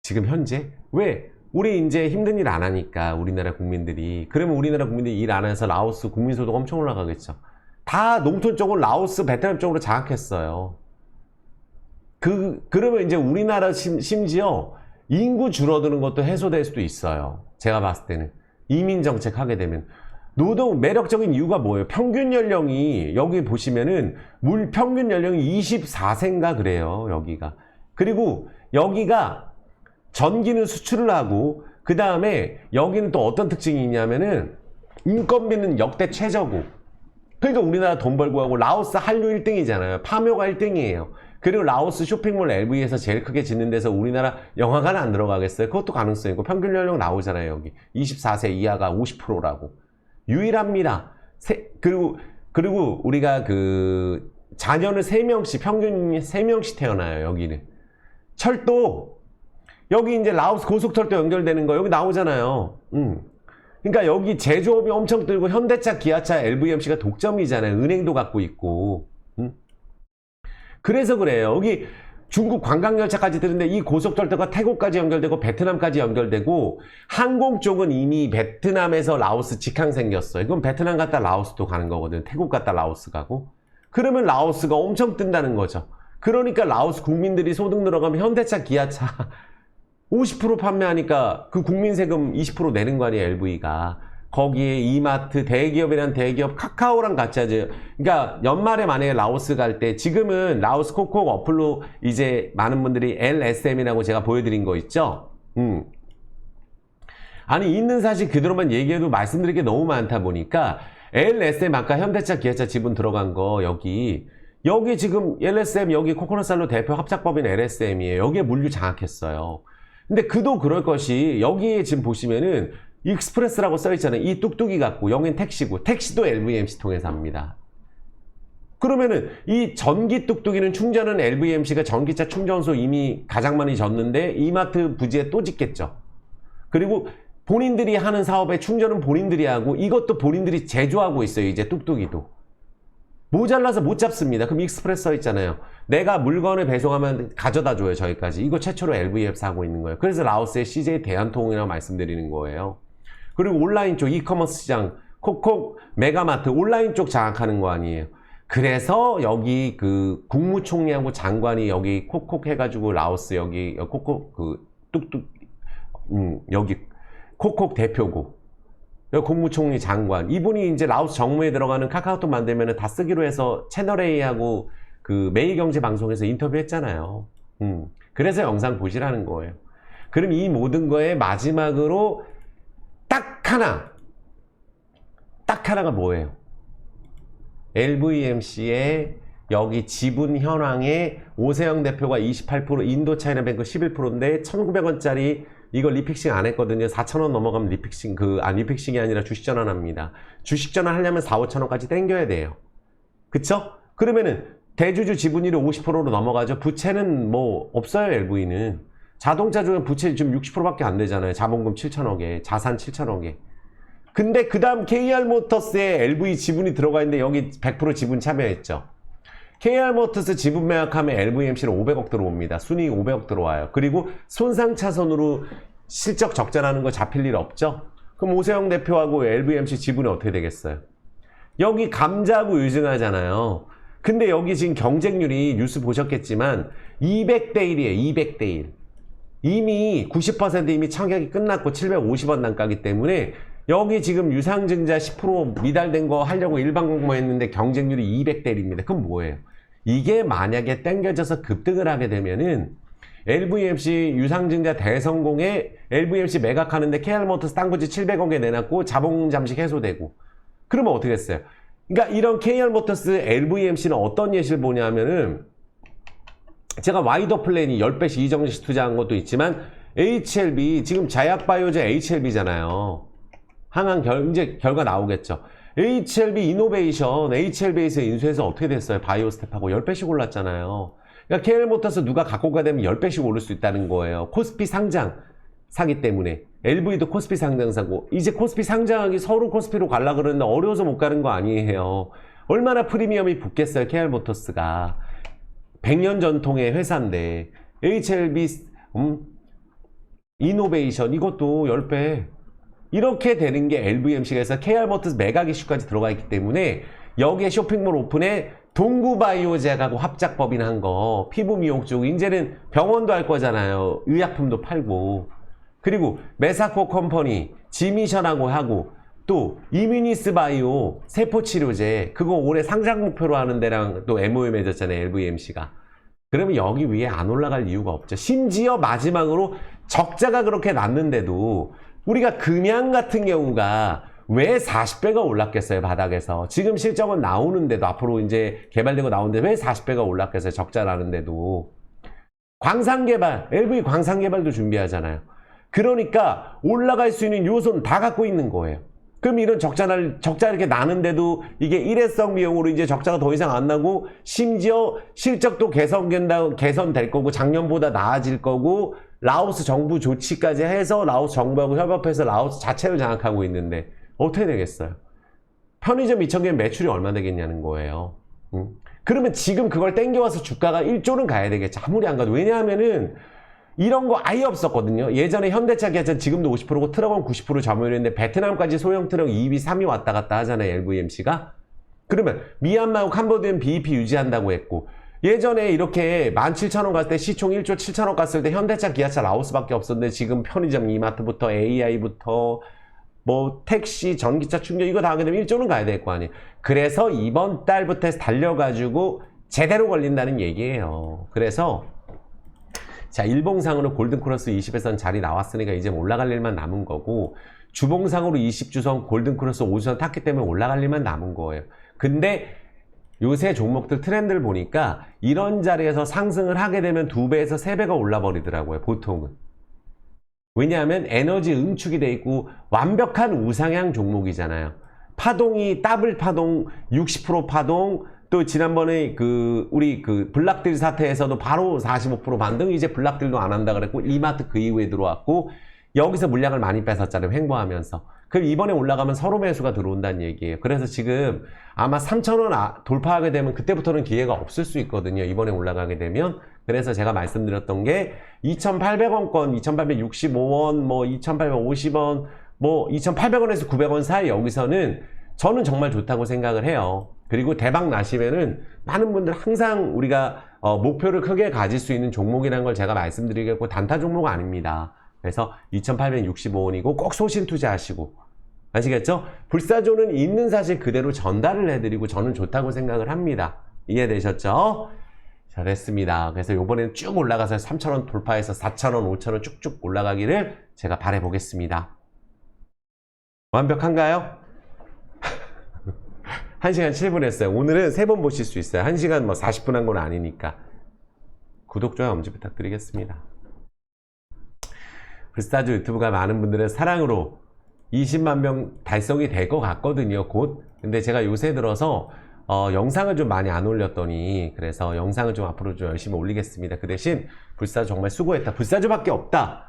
지금 현재. 왜? 우리 이제 힘든 일 안 하니까, 우리나라 국민들이. 그러면 우리나라 국민들이 일 안 해서 라오스 국민소득 엄청 올라가겠죠. 다 농촌 쪽을 라오스, 베트남 쪽으로 장악했어요. 그러면 이제 우리나라 심지어 인구 줄어드는 것도 해소될 수도 있어요. 제가 봤을 때는. 이민 정책 하게 되면. 노동 매력적인 이유가 뭐예요? 평균 연령이, 여기 보시면은 평균 연령이 24세인가 그래요, 여기가. 그리고 여기가 전기는 수출을 하고, 그 다음에 여기는 또 어떤 특징이 있냐면은 인건비는 역대 최저고. 그러니까 우리나라 돈 벌고 하고, 라오스 한류 1등이잖아요. 파묘가 1등이에요. 그리고 라오스 쇼핑몰 LV에서 제일 크게 짓는 데서 우리나라 영화관 안 들어가겠어요? 그것도 가능성이 있고, 평균 연령 나오잖아요, 여기. 24세 이하가 50%라고. 유일합니다. 그리고 우리가 자녀를 3명씩, 평균 3명씩 태어나요, 여기는. 철도, 여기 이제 라오스 고속철도 연결되는 거, 여기 나오잖아요. 그러니까 여기 제조업이 엄청 뜨고, 현대차, 기아차, LVMC가 독점이잖아요. 은행도 갖고 있고. 그래서 그래요. 여기 중국 관광열차까지 뜨는데, 이 고속철도가 태국까지 연결되고 베트남까지 연결되고, 항공 쪽은 이미 베트남에서 라오스 직항 생겼어요. 그럼 베트남 갔다 라오스도 가는 거거든. 태국 갔다 라오스 가고. 그러면 라오스가 엄청 뜬다는 거죠. 그러니까 라오스 국민들이 소득 늘어가면 현대차, 기아차 50% 판매하니까 그 국민 세금 20% 내는 거 아니에요, LV가. 거기에 이마트, 대기업이란 대기업, 카카오랑 같이 하죠. 그러니까 연말에 만약에 라오스 갈 때, 지금은 라오스 콕콕 어플로 이제 많은 분들이 LSM이라고 제가 보여드린 거 있죠? 아니, 있는 사실 그대로만 얘기해도 말씀드릴 게 너무 많다 보니까, LSM 아까 현대차, 기아차 지분 들어간 거, 여기 지금 LSM, 여기 코코넛살로 대표 합작법인 LSM이에요. 여기에 물류 장악했어요. 근데 그도 그럴 것이, 여기에 지금 보시면은 익스프레스라고 써있잖아요. 이 뚝뚝이 갖고, 여긴 택시고, 택시도 LVMC 통해서 합니다. 그러면은 이 전기 뚝뚝이는 충전은 LVMC가 전기차 충전소 이미 가장 많이 졌는데, 이마트 부지에 또 짓겠죠. 그리고 본인들이 하는 사업의 충전은 본인들이 하고, 이것도 본인들이 제조하고 있어요, 이제 뚝뚝이도. 모자라서 못 잡습니다. 그럼 익스프레스 써있잖아요. 내가 물건을 배송하면 가져다 줘요, 저희까지. 이거 최초로 LVMC 하고 있는 거예요. 그래서 라오스의 CJ 대한통운이라고 말씀드리는 거예요. 그리고 온라인 쪽 이커머스 시장, 콕콕, 메가마트, 온라인 쪽 장악하는 거 아니에요. 그래서 여기 국무총리하고 장관이 여기 콕콕 해가지고 라오스 여기 콕콕 뚝뚝, 여기 콕콕 대표고, 여기 국무총리 장관, 이분이 이제 라오스 정무에 들어가는 카카오톡 만들면 다 쓰기로 해서 채널A하고 매일경제방송에서 인터뷰했잖아요. 그래서 영상 보시라는 거예요. 그럼 이 모든 거에 마지막으로 딱 하나가 뭐예요? LVMC의 여기 지분 현황에 오세영 대표가 28%, 인도차이나뱅크 11%인데 1,900원짜리 이거 리픽싱 안 했거든요. 4,000원 넘어가면 리픽싱이 아니라 주식 전환합니다. 주식 전환 하려면 4, 5,000원까지 땡겨야 돼요. 그쵸? 그러면은 대주주 지분율이 50%로 넘어가죠. 부채는 뭐 없어요, LV는. 자동차 중에 부채 지금 60%밖에 안 되잖아요. 자본금 7,000억에, 자산 7,000억에. 근데 그 다음 KR모터스에 LV 지분이 들어가 있는데 여기 100% 지분 참여했죠. KR모터스 지분 매각하면 LVMC는 500억 들어옵니다. 순이익 500억 들어와요. 그리고 손상차손으로 실적 적자라는 거 잡힐 일 없죠? 그럼 오세영 대표하고 LVMC 지분이 어떻게 되겠어요? 여기 감자하고 유증하잖아요. 근데 여기 지금 경쟁률이 뉴스 보셨겠지만 200대 1이에요. 200대 1. 이미 90% 이미 청약이 끝났고 750원 단가기 때문에 여기 지금 유상증자 10% 미달된 거 하려고 일반 공모했는데 경쟁률이 200대 1입니다. 그럼 뭐예요? 이게 만약에 땡겨져서 급등을 하게 되면은 LVMC 유상증자 대성공에 LVMC 매각하는데 KR모터스 땅부지 700억에 내놨고 자본 잠식 해소되고. 그러면 어떻게 했어요? 그러니까 이런 KR모터스 LVMC는 어떤 예시를 보냐면은 제가 와이더 플랜이 10배씩 이정식 투자한 것도 있지만 HLB 지금 자약바이오제 HLB잖아요. 이제 결과 나오겠죠. HLB 이노베이션 HLB에서 인수해서 어떻게 됐어요? 바이오스텝하고 10배씩 올랐잖아요. 그러니까 KR모터스 누가 갖고 가 되면 10배씩 오를 수 있다는 거예요. 코스피 상장 사기 때문에. LV도 코스피 상장 사고 이제 코스피 상장하기 서로 코스피로 갈라 그러는데 어려워서 못 가는 거 아니에요. 얼마나 프리미엄이 붙겠어요. KR모터스가 100년 전통의 회사인데 HLB 이노베이션 이것도 10배 이렇게 되는 게 LVMC가 해서 KR모터스 매각 이슈까지 들어가 있기 때문에 여기에 쇼핑몰 오픈에 동구바이오제하고 합작법인한 거 피부 미용 쪽 이제는 병원도 할 거잖아요. 의약품도 팔고 그리고 메사코 컴퍼니 지미션하고 하고 또 이뮤니스 바이오 세포치료제 그거 올해 상장 목표로 하는 데랑 또 MOU 맺었잖아요. LVMC가. 그러면 여기 위에 안 올라갈 이유가 없죠. 심지어 마지막으로 적자가 그렇게 났는데도 우리가 금양 같은 경우가 왜 40배가 올랐겠어요, 바닥에서. 지금 실적은 나오는데도, 앞으로 이제 개발되고 나오는데 왜 40배가 올랐겠어요, 적자 나는데도. 광산개발, LV 광산개발도 준비하잖아요. 그러니까 올라갈 수 있는 요소는 다 갖고 있는 거예요. 그럼 이런 적자 이렇게 나는데도 이게 일회성 비용으로 이제 적자가 더 이상 안 나고, 심지어 실적도 개선될 거고, 작년보다 나아질 거고, 라오스 정부 조치까지 해서 라오스 정부하고 협업해서 라오스 자체를 장악하고 있는데 어떻게 되겠어요? 편의점 2,000개 매출이 얼마 되겠냐는 거예요. 그러면 지금 그걸 땡겨와서 주가가 1조는 가야 되겠죠. 아무리 안 가도. 왜냐하면은 이런 거 아예 없었거든요. 예전에 현대차 기아차 지금도 50%고 트럭은 90% 점유율인데 베트남까지 소형 트럭 2위, 3위 왔다 갔다 하잖아요. LVMC가. 그러면 미얀마하고 캄보디아는 BEP 유지한다고 했고, 예전에 이렇게 17,000원 갔을 때 시총 1조 7천억 갔을 때 현대차, 기아차, 라오스밖에 없었는데 지금 편의점, 이마트부터 AI부터 뭐 택시, 전기차, 충전 이거 다 하게 되면 1조는 가야 될 거 아니에요. 그래서 이번 달부터 해서 달려가지고 제대로 걸린다는 얘기예요. 그래서 자, 일봉상으로 골든크로스 20에선 자리 나왔으니까 이제 올라갈 일만 남은 거고, 주봉상으로 20주선 골든크로스 5주선 탔기 때문에 올라갈 일만 남은 거예요. 근데 요새 종목들 트렌드를 보니까 이런 자리에서 상승을 하게 되면 2배에서 3배가 올라버리더라고요, 보통은. 왜냐하면 에너지 응축이 돼 있고 완벽한 우상향 종목이잖아요. 파동이 더블 파동, 60% 파동, 또 지난번에 우리 블락딜 사태에서도 바로 45% 반등, 이제 블락딜도 안 한다 그랬고, 이마트 그 이후에 들어왔고, 여기서 물량을 많이 뺏었잖아요, 횡보하면서. 그럼 이번에 올라가면 서로 매수가 들어온다는 얘기예요. 그래서 지금 아마 3,000원 돌파하게 되면 그때부터는 기회가 없을 수 있거든요. 이번에 올라가게 되면. 그래서 제가 말씀드렸던 게 2,800원권, 2,865원, 뭐 2,850원, 뭐 2,800원에서 900원 사이 여기서는 저는 정말 좋다고 생각을 해요. 그리고 대박 나시면은 많은 분들 항상 우리가 목표를 크게 가질 수 있는 종목이라는 걸 제가 말씀드리겠고, 단타 종목 아닙니다. 그래서 2,865원이고 꼭 소신 투자하시고, 아시겠죠? 불사조는 있는 사실 그대로 전달을 해드리고 저는 좋다고 생각을 합니다. 이해되셨죠? 잘했습니다. 그래서 요번에는 쭉 올라가서 3,000원 돌파해서 4,000원, 5,000원 쭉쭉 올라가기를 제가 바라보겠습니다. 완벽한가요? 1시간 7분 했어요. 오늘은 3번 보실 수 있어요. 1시간 뭐 40분 한 건 아니니까. 구독, 좋아요, 엄지 부탁드리겠습니다. 불사조 유튜브가 많은 분들의 사랑으로 20만 명 달성이 될 것 같거든요, 곧. 근데 제가 요새 들어서 영상을 좀 많이 안 올렸더니, 그래서 영상을 좀 앞으로 좀 열심히 올리겠습니다. 그 대신 불사조 정말 수고했다, 불사조밖에 없다,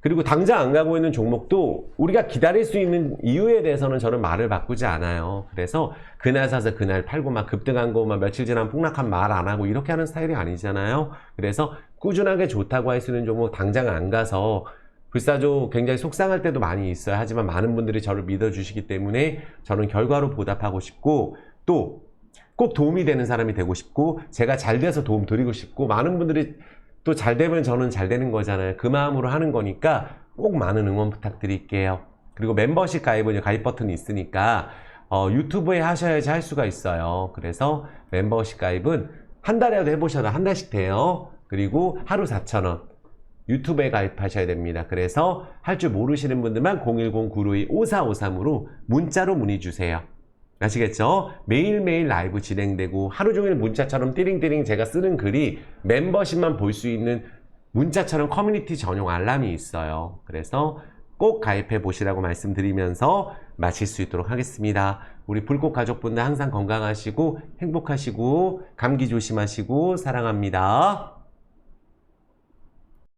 그리고 당장 안 가고 있는 종목도 우리가 기다릴 수 있는 이유에 대해서는 저는 말을 바꾸지 않아요. 그래서 그날 사서 그날 팔고 막 급등한 거 막 며칠 지나면 폭락한 말 안 하고 이렇게 하는 스타일이 아니잖아요. 그래서 꾸준하게 좋다고 할 수 있는 종목 당장 안 가서, 불사조 굉장히 속상할 때도 많이 있어요. 하지만 많은 분들이 저를 믿어주시기 때문에 저는 결과로 보답하고 싶고, 또 꼭 도움이 되는 사람이 되고 싶고, 제가 잘 돼서 도움 드리고 싶고, 많은 분들이 또 잘 되면 저는 잘 되는 거잖아요. 그 마음으로 하는 거니까 꼭 많은 응원 부탁드릴게요. 그리고 멤버십 가입은 가입 버튼이 있으니까 유튜브에 하셔야지 할 수가 있어요. 그래서 멤버십 가입은 한 달이라도 해보셔도 한 달씩 돼요. 그리고 하루 4,000원. 유튜브에 가입하셔야 됩니다. 그래서 할 줄 모르시는 분들만 010-952-5453으로 문자로 문의 주세요. 아시겠죠? 매일매일 라이브 진행되고 하루 종일 문자처럼 띠링띠링 제가 쓰는 글이 멤버십만 볼 수 있는 문자처럼 커뮤니티 전용 알람이 있어요. 그래서 꼭 가입해 보시라고 말씀드리면서 마칠 수 있도록 하겠습니다. 우리 불꽃 가족분들 항상 건강하시고 행복하시고 감기 조심하시고 사랑합니다.